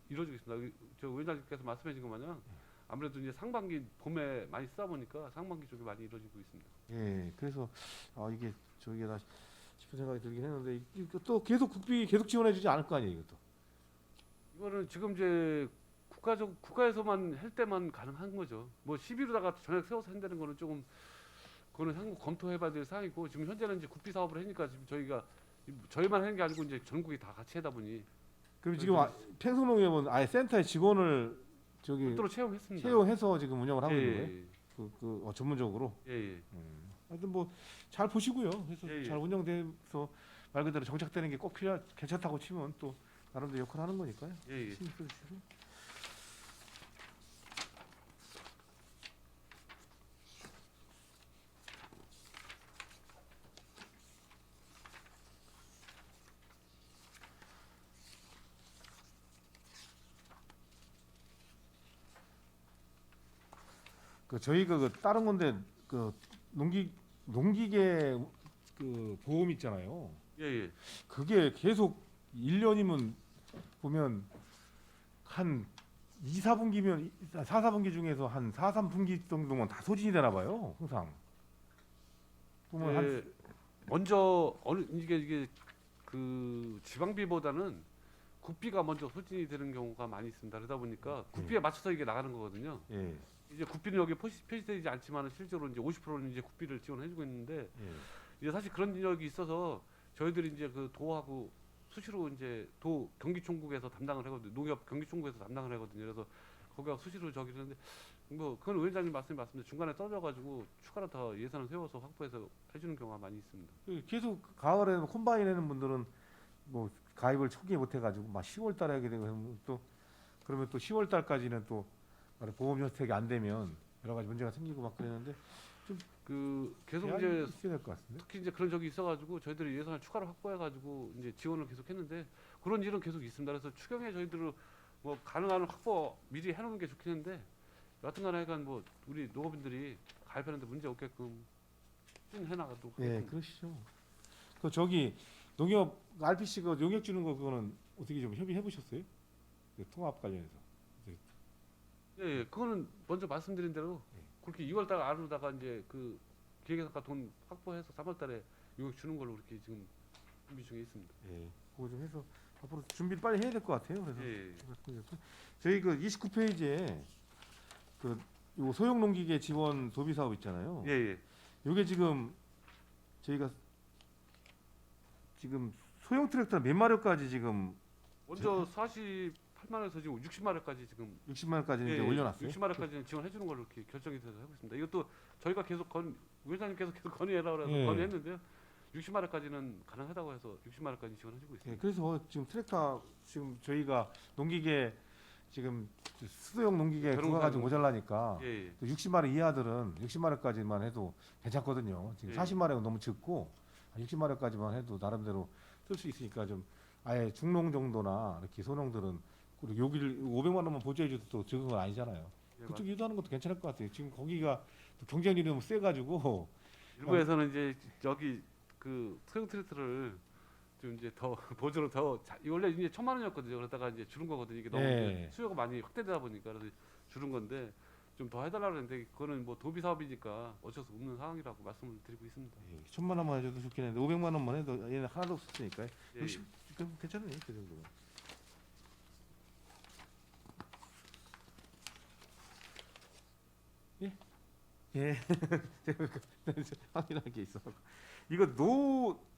이루어지고 있습니다. 저 위원장님께서 말씀해 주신 것 마냥 아무래도 이제 상반기 봄에 많이 쓰다 보니까 상반기 쪽이 많이 이루어지고 있습니다. 예. 그래서 이게 저기다 싶은 생각이 들긴 했는데 이거 또 계속 국비 계속 지원해 주지 않을 거 아니에요, 이것도. 이거는 지금 이제 국가에서만 할 때만 가능한 거죠. 뭐 시비로다가 전액 세워서 한다는 거는 조금 그거는 한국 검토해봐야 될 사항이고 지금 현재는 이제 국비 사업을 하니까 지금 저희만 하는 게 아니고 이제 전국이 다 같이 하다 보니 그럼 지금 팽성농협은 아예 센터에 직원을 저기 별도로 채용했습니다. 채용해서 지금 운영을 하고 있는 거예요? 예, 전문적으로. 예. 하여튼 뭐 잘 보시고요. 그래서 예, 예. 잘 운영돼서 말 그대로 정착되는 게 꼭 괜찮다고 치면 또 나름대로 역할을 하는 거니까요. 예, 예. 신경 써주시고. 그 저희가 그 다른 건데 그 농기계 그 보험 있잖아요. 예, 예. 그게 계속 1년이면 보면 한 2, 4분기면 4, 4분기 중에서 한 4, 3분기 정도면 다 소진이 되나 봐요. 항상. 보면 한 예, 먼저 이게 그 지방비보다는 국비가 먼저 소진이 되는 경우가 많이 있습니다. 그러다 보니까 국비에 맞춰서 이게 나가는 거거든요. 예. 이제 국비는 여기 표시되지 않지만 실제로 이제 50%는 이제 국비를 지원해주고 있는데 예. 이제 사실 그런 인력이 있어서 저희들이 이제 그 도하고 수시로 이제 도 경기총국에서 담당을 하거든요. 농협 경기총국에서 담당을 하거든요. 그래서 거기가 수시로 저기 하는데 뭐 그건 위원장님 말씀인데 중간에 떨어져가지고 추가로 더 예산을 세워서 확보해서 해주는 경우가 많이 있습니다. 계속 가을에는 콤바인 하는 분들은 뭐 가입을 초기에 못 해가지고 막 10월달에 하게 되고 또 그러면 또 10월달까지는 또 보험 혜택이 안 되면 여러 가지 문제가 생기고 막 그랬는데 그 계속 제한이 이제 있어야 될 것 같은데. 특히 이제 그런 적이 있어가지고 저희들이 예산을 추가로 확보해가지고 이제 지원을 계속했는데 그런 일은 계속 있습니다. 그래서 추경에 저희들은 뭐 가능한 확보 미리 해놓는 게 좋긴 한데 여하튼간에 약간 뭐 우리 농업인들이 가입하는데 문제 없게끔 추진해나가도 예, 그러시죠. 그 저기 농협 RPC 그 용역 주는 거 그거는 어떻게 좀 협의해 보셨어요? 그 통합 관련해서. 예, 그거는 먼저 말씀드린 대로 예. 그렇게 2월달 안으로다가 이제 그 기획예산과 돈 확보해서 3월달에 용역 주는 걸로 그렇게 지금 준비 중에 있습니다. 예, 그거 좀 해서 앞으로 준비를 빨리 해야 될 것 같아요. 그래서 예, 저희 그 29페이지에 그 요 소형 농기계 지원 도비 사업 있잖아요. 예, 예. 요게 지금 저희가 지금 소형 트랙터 몇 마력까지 지금 먼저 48만원에서 지금 60만원까지 지금 60만 원까지 이제 예, 올려놨어요. 60만원까지는 지원해 주는 걸로 이렇게 결정이 돼서 하고 있습니다. 이것도 저희가 계속 위원장님께서 계속 건의해라 그래서 예. 건의했는데요. 60만원까지는 가능하다고 해서 60만원까지 지원해주고 예, 있습니다. 그래서 지금 트랙터 지금 저희가 농기계 지금 수소형 농기계 그거 결혼사용 가지고 모자라니까 예, 예. 60만 원 이하들은 60만 원까지만 해도 괜찮거든요. 지금 예. 40만 원은 너무 적고 60만 원까지만 해도 나름대로 쓸 수 있으니까 좀 아예 중농 정도나 이렇게 소농들은 그리고 여기를 500만 원만 보조해 줘도 또 적은 건 아니잖아요. 예, 그쪽 유도하는 것도 괜찮을 것 같아요. 지금 거기가 또 경쟁률이 너무 세가지고 일부에서는 이제 여기 그 소형 트랙터를 좀 이제 더 보조로 더 원래 이제 1,000만 원이었거든요. 그러다가 이제 주는 거거든요. 이게 너무 예. 이제 수요가 많이 확대되다 보니까 그래서 주는 건데 좀 더 해달라고 했는데 그거는 뭐 도비 사업이니까 어쩔 수 없는 상황이라고 말씀을 드리고 있습니다. 1,000만 원만 해줘도 좋긴 했는데 500만 원만 해도 얘는 하나도 없었으니까 예, 60 그럼 괜찮네 그 정도. 예? 예. 제가 확인할 게 있어. 이거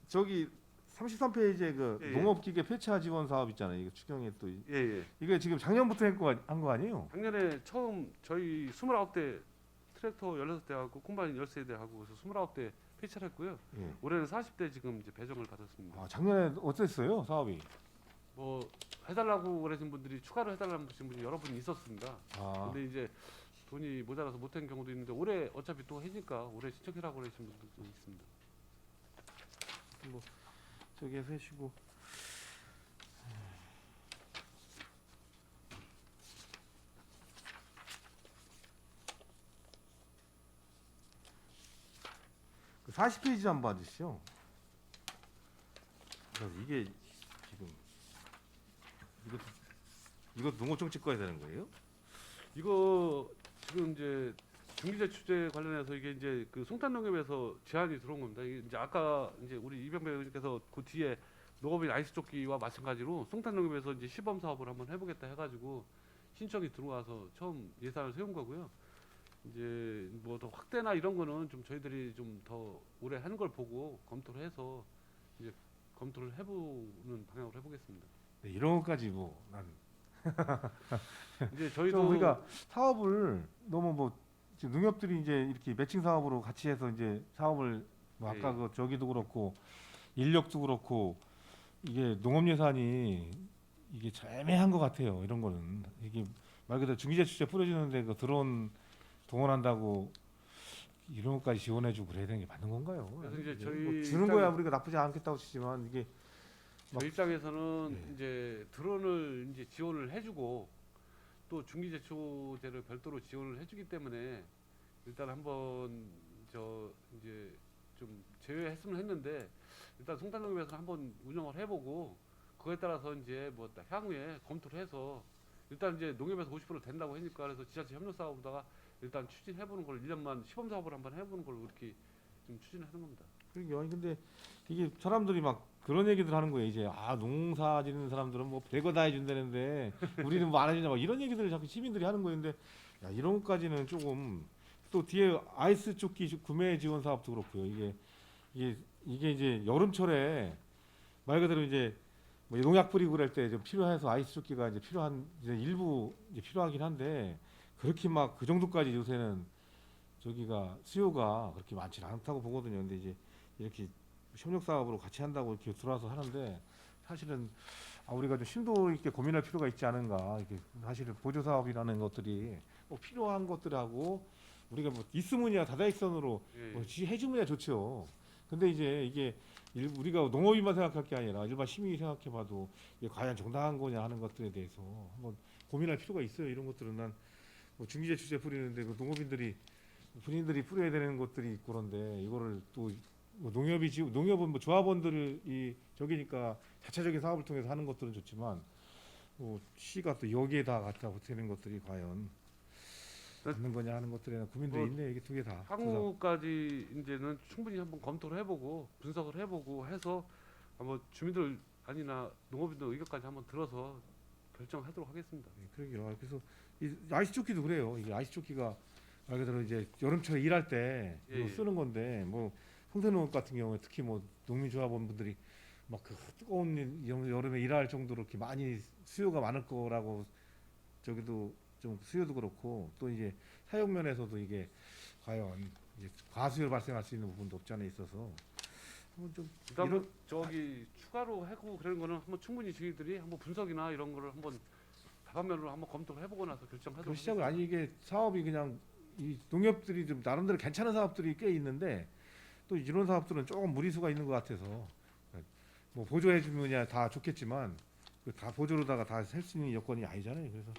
저기 33페이지에 그 예, 예. 농업기계 폐차 지원 사업 있잖아요. 이거 추경에 또 예, 예. 이게 지금 작년부터 한 거 아니에요? 작년에 처음 저희 29대 트랙터 16대 하고 콤바인 13대 하고 그래서 29대 폐차를 했고요. 예. 올해는 40대 지금 이제 배정을 받았습니다. 아, 작년에 어땠어요 사업이? 뭐 해달라고 그러신 분들이 추가로 해달라는 분이 여러 분 있었습니다. 아, 근데 이제 돈이 모자라서 못한 경우도 있는데 올해 어차피 또 해니까 올해 신청해라고 그러신 분들도 있습니다. 뭐 저기 해서 해시고. 그 40페이지 한번 봐주시죠. 그래서 이게 지금 이것도 농어정책 꺼야 되는 거예요? 이거 지금 이제 중기재 추재 관련해서 이게 이제 그 송탄농협에서 제안이 들어온 겁니다. 이게 이제 아까 이제 우리 이병배 의원님께서 그 뒤에 농업인 아이스조끼와 마찬가지로 송탄농협에서 이제 시범 사업을 한번 해보겠다 해가지고 신청이 들어와서 처음 예산을 세운 거고요. 이제 뭐 더 확대나 이런 거는 좀 저희들이 좀 더 오래 하는 걸 보고 검토를 해서 이제 검토를 해보는 방향으로 해보겠습니다. 네, 이런 것까지 뭐난 이제 저희도 우리가 사업을 너무 뭐 지금 농협들이 이제 이렇게 매칭 사업으로 같이 해서 이제 사업을 뭐 아까 네. 그 저기도 그렇고 인력도 그렇고 이게 농업 예산이 이게 좀 애매한 것 같아요. 이런 거는 이게 말 그대로 중기재 추재 뿌려주는데 그 드론 동원한다고 이런 것까지 지원해주고 그래야 되는 게 맞는 건가요? 그래서 이제 이게 저희 뭐 주는 입장에- 거야 우리가 나쁘지 않겠다고 치지만 이게 저희 입장에서는 네. 이제 드론을 이제 지원을 해주고 또 중기제초제를 별도로 지원을 해주기 때문에 일단 한번 저 이제 좀 제외했으면 했는데 일단 송탄농협에서는 한번 운영을 해보고 그거에 따라서 이제 뭐 향후에 검토를 해서 일단 이제 농협에서 50% 된다고 하니까 그래서 지자체 협력 사업보다가 일단 추진해보는 걸 1년만 시범 사업을 한번 해보는 걸로 이렇게 좀 추진하는 겁니다. 그러게요. 아니 근데 이게 사람들이 막 그런 얘기들 하는 거예요. 이제 농사 짓는 사람들은 뭐 별거 다 해준다는데 우리는 뭐 안 해주냐 막 이런 얘기들을 자꾸 시민들이 하는 거였는데 야 이런 것까지는 조금 또 뒤에 아이스 조끼 구매 지원 사업도 그렇고요. 이게 이제 여름철에 말 그대로 이제 뭐 농약 뿌리고 그럴 때 좀 필요해서 아이스 조끼가 이제 필요한 이제 일부 이제 필요하긴 한데 그렇게 막 그 정도까지 요새는 저기가 수요가 그렇게 많지는 않다고 보거든요. 근데 이제 이렇게 협력 사업으로 같이 한다고 이렇게 들어와서 하는데 사실은 우리가 좀 심도 있게 고민할 필요가 있지 않은가. 이게 사실은 보조 사업이라는 것들이 꼭 필요한 것들하고 우리가 뭐 있으면야 다다익선으로 예, 뭐 해주면야 좋죠. 근데 이제 이게 우리가 농업인만 생각할 게 아니라 일반 시민이 생각해봐도 이게 과연 정당한 거냐 하는 것들에 대해서 한번 고민할 필요가 있어요. 이런 것들은 난뭐 중기제 추제 뿌리는데 그 농업인들이 본인들이 뿌려야 되는 것들이 있고 그런데 이거를 또뭐 농협은 뭐 조합원들이 저기니까 자체적인 사업을 통해서 하는 것들은 좋지만 뭐 시가 또 여기에 다 갖다 보태는 것들이 과연 맞는 거냐 하는 것들에 고민들이 뭐 있네. 이게 두 개 다. 향후까지 이제는 충분히 한번 검토를 해보고 분석을 해보고 해서 한번 주민들 아니나 농업인들 의견까지 한번 들어서 결정하도록 하겠습니다. 네, 그러게요. 그래서 이 아이스조끼도 그래요. 이게 아이스조끼가 말 그대로 이제 여름철에 일할 때 예, 이거 예. 쓰는 건데 뭐 평택농업 같은 경우에 특히 뭐 농민조합원분들이 막 그 뜨거운 여름에 일할 정도로 이렇게 많이 수요가 많을 거라고 저기도 좀 수요도 그렇고 또 이제 사용 면에서도 이게 과연 이제 과수요 발생할 수 있는 부분도 없지 않아 있어서 한번 좀 그다음에 이런- 저기 추가로 하고 그런 거는 한번 충분히 저희들이 한번 분석이나 이런 거를 한번 다방면으로 한번 검토를 해보고 나서 결정하도록 그 시작을 아니 이게 사업이 그냥 이 농협들이 좀 나름대로 괜찮은 사업들이 꽤 있는데 또 이런 사업들은 조금 무리수가 있는 것 같아서 뭐 보조해 주면야 다 좋겠지만 그 다 보조로다가 다 할 수 있는 여건이 아니잖아요. 그래서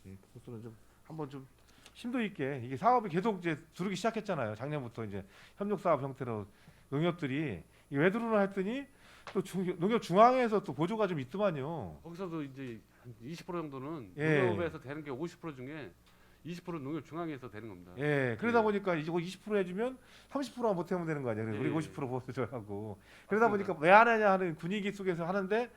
예, 그것들은 좀 한번 좀 심도 있게 이게 사업이 계속 이제 두르기 시작했잖아요. 작년부터 이제 협력 사업 형태로 농협들이 이게 왜 들어오나 했더니 또 농협 중앙에서 또 보조가 좀 있더만요. 거기서도 이제 한 20% 정도는 예. 농협에서 되는 게 50% 중에 20%는 농협 중앙에서 되는 겁니다. 예, 그러다 예. 보니까 이거 20% 해주면 30%만 보태면 되는 거 아니에요. 우리 예. 50% 보조하고 그러다 맞습니다. 보니까 왜 안 하냐 하는 분위기 속에서 하는데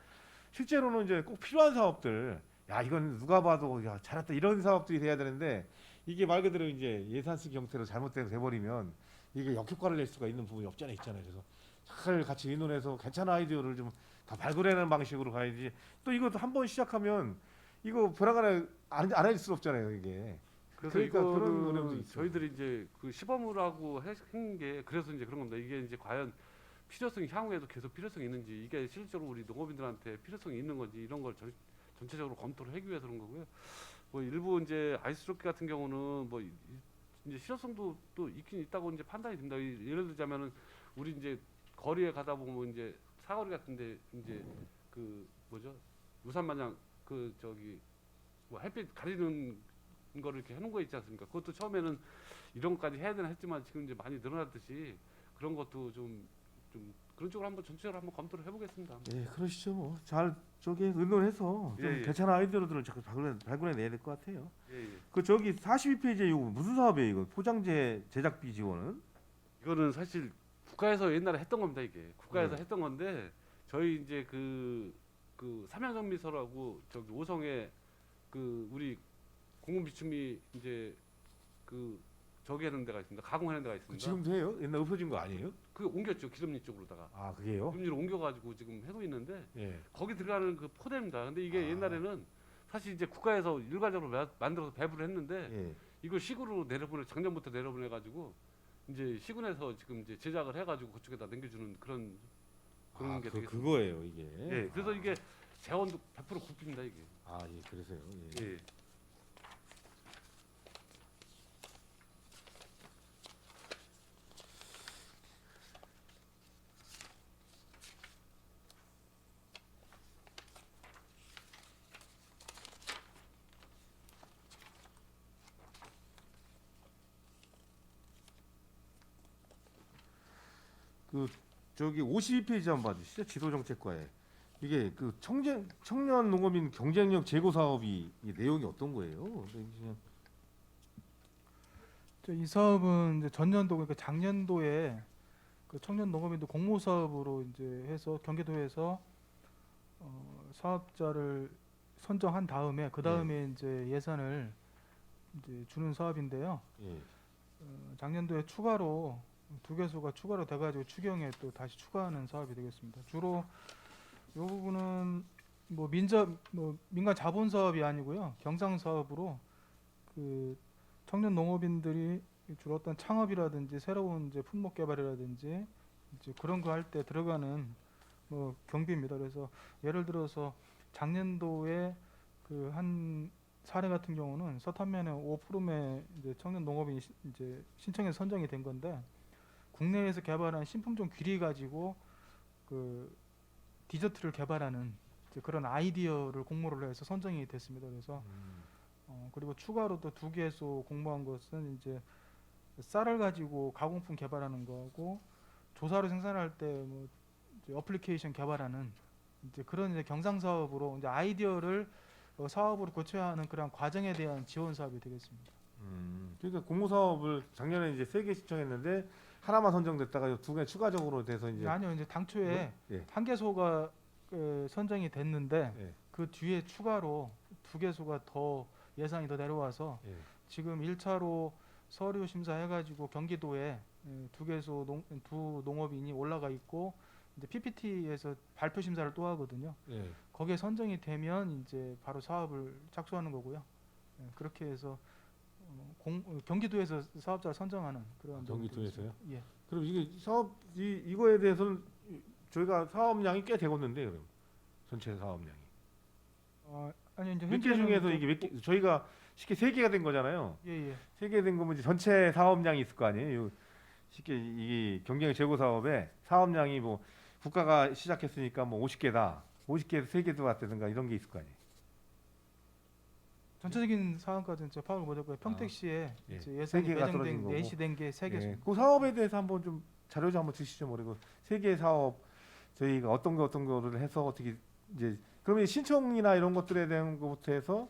실제로는 이제 꼭 필요한 사업들, 야 이건 누가 봐도 야 잘했다 이런 사업들이 돼야 되는데 이게 말 그대로 이제 예산 쓰기 형태로 잘못돼서 돼버리면 이게 역효과를 낼 수가 있는 부분이 없지 않아 있잖아요. 그래서 잘 같이 의논해서 괜찮은 아이디어를 좀 다 발굴해내는 방식으로 가야지. 또 이것도 한 번 시작하면 이거 벼랑간에 안 할 수 없잖아요. 이게. 그래서 그러니까 그런 이거는 어려움도 있어요. 저희들이 이제 그 시범을 한 게 그래서 이제 그런 겁니다. 이게 이제 과연 필요성이 향후에도 계속 필요성이 있는지 이게 실제로 우리 농업인들한테 필요성이 있는 건지 이런 걸 전체적으로 검토를 하기 위해서 그런 거고요. 뭐 일부 이제 아이스조끼 같은 경우는 뭐 이제 실효성도 또 있긴 있다고 이제 판단이 됩니다. 예를 들자면은 우리 이제 거리에 가다 보면 이제 사거리 같은데 이제 그 뭐죠 우산 마냥 그 저기 뭐 햇빛 가리는 거를 이렇게 해놓은 거 있지 않습니까? 그것도 처음에는 이런 것까지 해야 되나 했지만 지금 이제 많이 늘어났듯이 그런 것도 좀 그런 쪽으로 한번 전체적으로 한번 검토를 해보겠습니다. 예, 그러시죠. 뭐 잘 저기 의논해서 좀 예, 예. 괜찮은 아이디어들을 자꾸 발굴해내야 될 것 같아요. 예, 예. 그 저기 42페이지에 이거 무슨 사업이에요? 이거 포장재 제작비 지원은? 이거는 사실 국가에서 옛날에 했던 겁니다. 이게 국가에서 네. 했던 건데 저희 이제 그 삼양정비소라고 저기 오성에 그 우리 공군비축미 이제 그 저기 하는 데가 있습니다. 가공하는 데가 그 있습니다. 지금도 해요? 옛날 없어진 거 아니에요? 그 옮겼죠. 기름리 쪽으로다가 아 그게요? 기름리로 옮겨가지고 지금 하고 있는데 예. 거기 들어가는 그 포대입니다. 근데 이게 아. 옛날에는 사실 이제 국가에서 일괄적으로 만들어서 배부를 했는데 예. 이걸 시군으로 작년부터 내려보내 가지고 이제 시군에서 지금 이제 제작을 해가지고 그쪽에다 넘겨주는 그런 아, 게 되겠습니다. 그거예요 이게. 예, 그래서 이게 재원도 100% 굽힙니다 이게. 아 예, 그래서요. 예. 예. 그 저기 52페이지 한번 봐주시죠. 지도정책과에 이게 그 청년 농업인 경쟁력 제고 사업이 이 내용이 어떤 거예요? 그냥 이 사업은 이제 전년도 그러니까 작년도에 그 청년 농업인도 공모 사업으로 이제 해서 경기도에서 사업자를 선정한 다음에 그 다음에 이제 예산을 이제 주는 사업인데요. 예. 작년도에 추가로 두 개소가 추가로 돼가지고 추경에 또 다시 추가하는 사업이 되겠습니다. 주로 이 부분은 뭐 민간 자본 사업이 아니고요, 경상 사업으로 그 청년 농업인들이 주로 어떤 창업이라든지 새로운 이제 품목 개발이라든지 이제 그런 거 할 때 들어가는 뭐 경비입니다. 그래서 예를 들어서 작년도에 그 한 사례 같은 경우는 서탄면에 5%의 이제 청년 농업인이 이제 신청해서 선정이 된 건데 국내에서 개발한 신품종 귀리 가지고 그 디저트를 개발하는 이제 그런 아이디어를 공모를 해서 선정이 됐습니다. 그래서 그리고 추가로 또 2개소 공모한 것은 이제 쌀을 가지고 가공품 개발하는 거고 조사로 생산할 때 뭐 어플리케이션 개발하는 이제 그런 이제 경상 사업으로 이제 아이디어를 사업으로 고쳐야 하는 그런 과정에 대한 지원 사업이 되겠습니다. 그러니까 공모 사업을 작년에 이제 3개 신청했는데 하나만 선정됐다가 2개 추가적으로 돼서 이제 아니요, 이제 당초에 예. 1개소가 선정이 됐는데 예. 그 뒤에 추가로 2개소가 더 예산이 더 내려와서 예. 지금 1차로 서류 심사해가지고 경기도에 2개소 두 농업인이 올라가 있고 이제 PPT에서 발표 심사를 또 하거든요. 예. 거기에 선정이 되면 이제 바로 사업을 착수하는 거고요. 그렇게 해서 경기도에서 사업자를 선정하는 그런 경기도에서요? 예. 그럼 이게 사업 이거에 대해서는 저희가 사업량이 꽤 되겠는데 그럼 전체 사업량이 아니 이제 몇 개 중에서 이게 몇 개 저희가 쉽게 3개가 된 거잖아요. 예예. 3개 된 거면 이제 전체 사업량이 있을 거 아니에요. 쉽게 이 경쟁 재고 사업에 사업량이 뭐 국가가 시작했으니까 뭐 50개다. 50개에서 3개 들어왔다든가 이런 게 있을 거 아니에요. 전체적인 사안까지는 제가 파악을 못했고요. 평택시에 예. 이제 예산이 3개가 떨어진 배정된 거고. 내시된 게 3개입니다. 예, 그 사업에 대해서 한번 좀 자료 좀 한번 주시죠. 그리고 3개 사업 저희가 어떤 거를 해서 어떻게 이제 그러면 신청이나 이런 것들에 대한 것부터 해서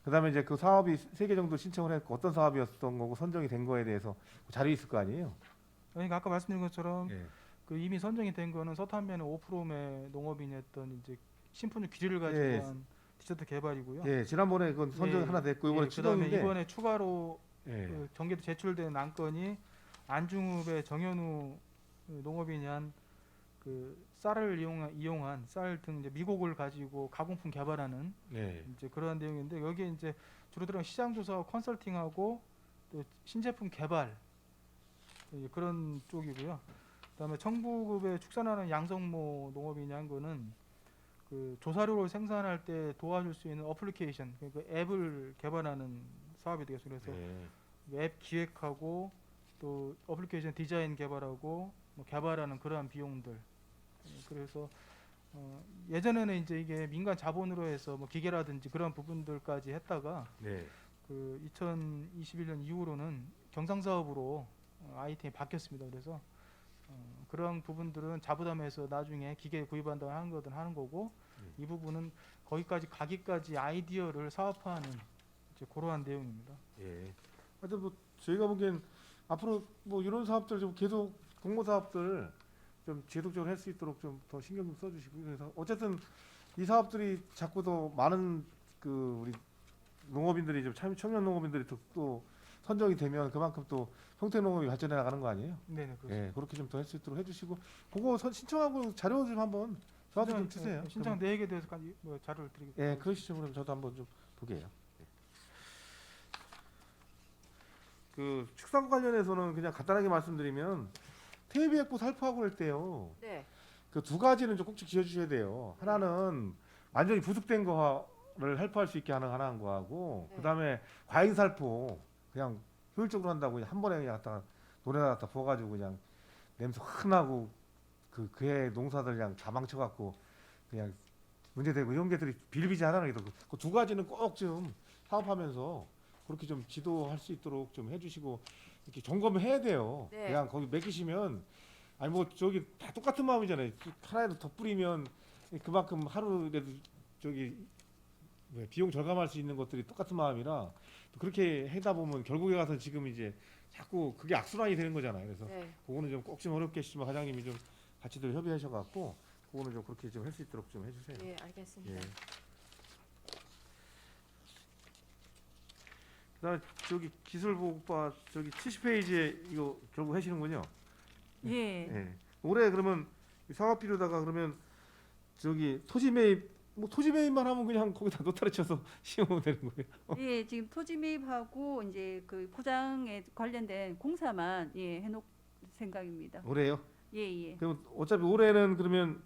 그다음에 이제 그 사업이 3개 정도 신청을 했고 어떤 사업이었던 거고 선정이 된 거에 대해서 자료 있을 거 아니에요. 그러니까 아까 말씀드린 것처럼 예. 그 이미 선정이 된 거는 서탄면에 5%의 농업인이 했던 이제 신품종 귀리를 가지고 예. 한 디저트 개발이고요. 예, 지난번에 그건 선정 예, 하나 됐고 이번에 그다음에 추동인데 이번에 추가로 예. 그 경기도 제출된 안건이 안중읍의 정현우 농업인이 한 그 쌀을 이용한 쌀 등 이제 미곡을 가지고 가공품 개발하는 예. 이제 그러한 내용인데 여기에 이제 주로 들어간 시장 조사 컨설팅하고 또 신제품 개발 그런 쪽이고요. 그다음에 청부급에 축산하는 양성모 농업인이 한 거는 그 조사료를 생산할 때 도와줄 수 있는 어플리케이션 그러니까 앱을 개발하는 사업이 되겠습니다. 그래서 예. 앱 기획하고 또 어플리케이션 디자인 개발하고 뭐 개발하는 그러한 비용들. 그래서 예전에는 이제 이게 민간 자본으로 해서 뭐 기계라든지 그런 부분들까지 했다가 네. 그 2021년 이후로는 경상사업으로 아이템이 바뀌었습니다. 그래서 그런 부분들은 자부담해서 나중에 기계 구입한다고 하는 거든 하는 거고 이 부분은 거기까지 가기까지 아이디어를 사업화하는 이제 그러한 내용입니다. 예. 하여튼 뭐 저희가 보기엔 앞으로 뭐 이런 사업들 좀 계속 공모 사업들 좀 지속적으로 할 수 있도록 좀 더 신경 좀 써주시고 그래서 어쨌든 이 사업들이 자꾸 더 많은 그 우리 농업인들이 좀 청년 농업인들이 또 선정이 되면 그만큼 또 평택농업이 발전해 나가는 거 아니에요? 네네 그렇습니다. 예, 그렇게 좀 더 할 수 있도록 해주시고 그거 신청하고 자료 좀 한번 저한테 좀 주세요. 신청 내역에 대해서까지 뭐 자료를 드리겠습니다. 예, 그러시죠. 그럼 저도 한번 좀 보게요. 그 축산 관련해서는 그냥 간단하게 말씀드리면 퇴비액고 살포하고 할 때요. 네. 그 2가지는 좀 꼭 지어주셔야 돼요. 하나는 완전히 부숙된 거를 살포할 수 있게 하는 하나인 거하고 네. 그다음에 과잉 살포 그냥 효율적으로 한다고 그냥 한 번에 그냥 갖다가 노래나 갖다 부어가지고 그냥 냄새 확 나고 그해 농사들 그냥 다 망쳐갖고 그냥 문제되고 이런 게들이 비일비재하다는 게 그 2가지는 꼭 좀 사업하면서 그렇게 좀 지도할 수 있도록 좀 해주시고 이렇게 점검을 해야 돼요. 네. 그냥 거기 맡기시면 아니 뭐 저기 다 똑같은 마음이잖아요. 하나라도 더 뿌리면 그만큼 하루라도 저기 비용 절감할 수 있는 것들이 똑같은 마음이라 그렇게 하다 보면 결국에 가서 지금 이제 자꾸 그게 악순환이 되는 거잖아요. 그래서 네. 그거는 좀 꼭 좀 어렵게 하시지만 과장님이 좀 같이 들 협의하셔갖고 그거는 좀 그렇게 좀 할 수 있도록 좀 해주세요. 네, 알겠습니다. 예. 그다음에 저기 기술보고과 저기 70페이지에 이거 결국 하시는군요. 예. 예. 올해 그러면 사업비료다가 그러면 저기 토지 매입 뭐 토지 매입만 하면 그냥 거기다 노타리 쳐서 심으면 되는 거예요. 예, 지금 토지 매입하고 이제 그 포장에 관련된 공사만 해놓을 생각입니다. 올해요? 예, 예. 그럼 어차피 올해는 그러면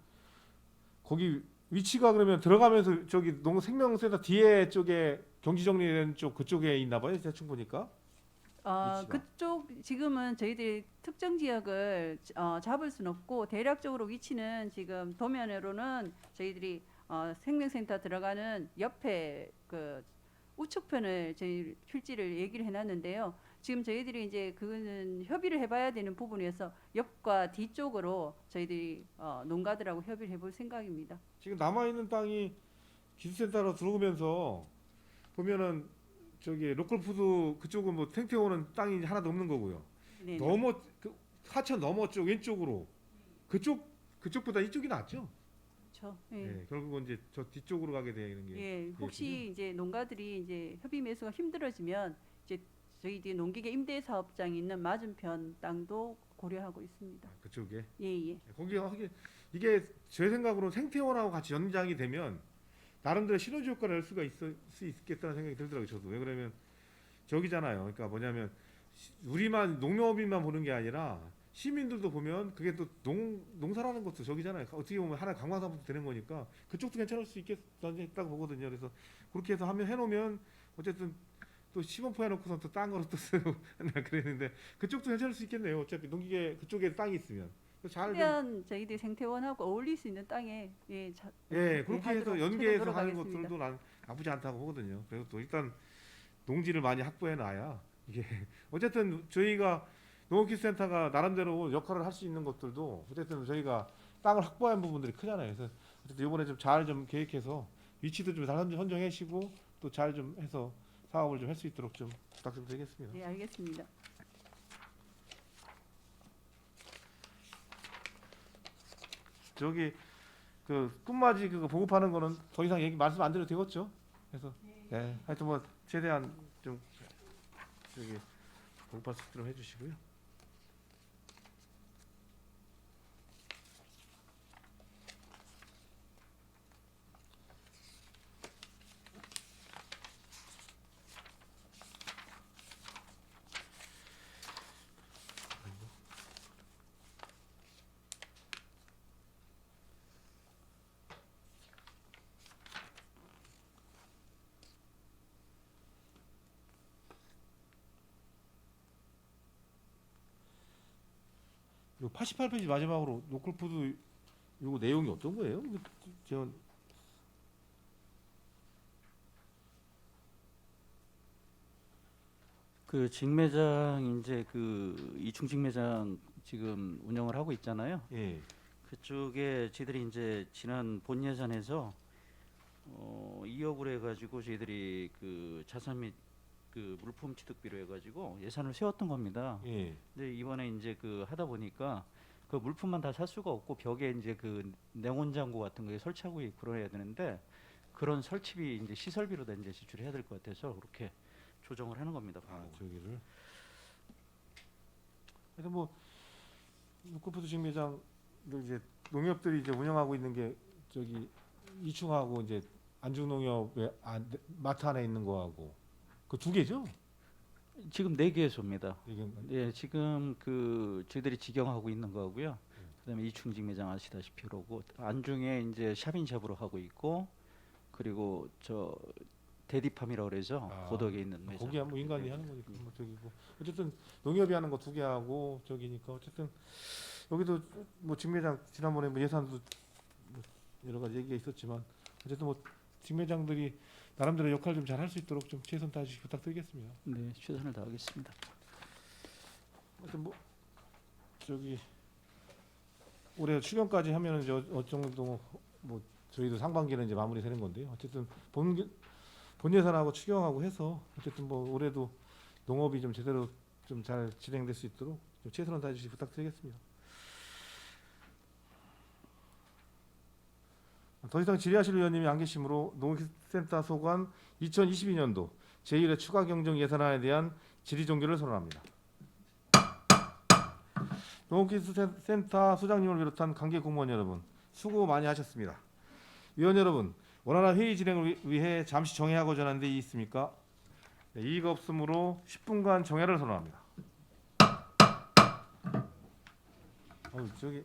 거기 위치가 그러면 들어가면서 저기 농 생명센터 뒤에 쪽에 경지 정리된 쪽 그쪽에 있나 봐요. 대충 보니까. 위치가. 그쪽 지금은 저희들이 특정 지역을 잡을 수는 없고 대략적으로 위치는 지금 도면으로는 저희들이 생명센터 들어가는 옆에 그 우측편을 저희 필지를 얘기를 해놨는데요. 지금 저희들이 이제 그거는 협의를 해봐야 되는 부분이어서 옆과 뒤쪽으로 저희들이 농가들하고 협의를 해볼 생각입니다. 지금 남아 있는 땅이 기술센터로 들어오면서 보면은 저기 로컬푸드 그쪽은 뭐 생태원은 땅이 하나도 없는 거고요. 네. 넘어 그 하천 넘어 쪽 왼쪽으로 그쪽보다 이쪽이 낫죠. 그렇죠. 예. 예, 결국은 이제 저 뒤쪽으로 가게 되는 게. 예, 혹시 이제 농가들이 이제 협의 매수가 힘들어지면 이제 저희들이 농기계 임대 사업장이 있는 맞은편 땅도 고려하고 있습니다. 그쪽에. 예, 예. 거기가 하긴 이게 제 생각으로 생태원하고 같이 연장이 되면 나름대로 시너지 효과를 낼 수가 있을 수 있겠다는 생각이 들더라고요. 저도. 왜 그러면 저기잖아요. 그러니까 뭐냐면 우리만 농협인만 보는 게 아니라 시민들도 보면 그게 또 농사라는 것도 저기잖아요. 어떻게 보면 하나 관광산업도 되는 거니까 그쪽도 괜찮을 수 있겠다고 보거든요. 그래서 그렇게 해서 해놓으면 어쨌든 또 시범포 해놓고서 또 딴 거로 또 쓰고 그랬는데 그쪽도 괜찮을 수 있겠네요. 어차피 농기계 그쪽에 땅이 있으면. 잘 좀, 최대한 저희들이 생태원하고 어울릴 수 있는 땅에 그렇게 해서 하도록 연계해서 최대한 하는 노력하겠습니다. 것들도 나쁘지 않다고 보거든요. 그래서 또 일단 농지를 많이 확보해 놔야 이게 어쨌든 저희가 농업기술센터가 나름대로 역할을 할 수 있는 것들도 어쨌든 저희가 땅을 확보한 부분들이 크잖아요. 그래서 어쨌든 이번에 좀 잘 좀 계획해서 위치도 좀 잘 선정해시고 또 잘 좀 해서 사업을 좀 할 수 있도록 좀 부탁 좀 드리겠습니다. 네, 알겠습니다. 저기 그 끝맞이 그거 보급하는 거는 더 이상 말씀 안 드려도 되겠죠? 그래서 네, 하여튼 뭐 최대한 좀 저기 보급할 수 있도록 해주시고요. 요 88페이지 마지막으로 로컬푸드 요거 내용이 어떤 거예요? 제가 그 직매장 이제 그 이중 직매장 지금 운영을 하고 있잖아요. 예. 그쪽에 저희들이 이제 지난 본 예산에서 2억으로 해가지고 저희들이 그 자산 및 그 물품 취득비로 해가지고 예산을 세웠던 겁니다. 예. 근데 이번에 이제 그 하다 보니까 그 물품만 다 살 수가 없고 벽에 이제 그 냉온장고 같은 거에 설치하고 그러야 되는데 그런 설치비 이제 시설비로 다 이제 지출해야 될 것 같아서 그렇게 조정을 하는 겁니다. 저기를. 그래서 뭐 로컬푸드 직매장 이제 농협들이 이제 운영하고 있는 게 저기 2층하고 이제 안중농협의 마트 안에 있는 거하고 그 두 개죠? 지금 4개소입니다. 이게 예, 지금 그 저희들이 직영하고 있는 거고요. 그다음에 이충 직매장 아시다시피 그러고 안중에 이제 샵인샵으로 하고 있고 그리고 저 데디팜이라고 그러죠. 고덕에 있는 매장. 거기 뭐 인간이 하는 거니까 뭐 저기고 어쨌든 농협이 하는 거 두 개 하고 저기니까 어쨌든 여기도 뭐 직매장 지난번에 뭐 예산도 뭐 여러 가지 얘기가 있었지만 어쨌든 뭐 직매장들이 나름대로 역할 좀 잘 할 수 있도록 좀 최선 다해주시 부탁드리겠습니다. 네, 최선을 다하겠습니다. 하여튼 뭐 저기 올해 추경까지 하면은 이제 어느 정도 뭐 저희도 상반기는 이제 마무리되는 건데요. 어쨌든 본 예산하고 추경하고 해서 어쨌든 뭐 올해도 농업이 좀 제대로 좀 잘 진행될 수 있도록 좀 최선을 다해주시 부탁드리겠습니다. 더 이상 질의하실 의원님이 안 계시므로 농업센터 소관 2022년도 제1회 추가 경정 예산안에 대한 질의 종결을 선언합니다. 농업기술센터 소장님을 비롯한 관계 공무원 여러분 수고 많이 하셨습니다. 위원 여러분 원활한 회의 진행을 위해 잠시 정회하고자 하는 데 있습니까? 네, 이의가 없으므로 10분간 정회를 선언합니다. 저기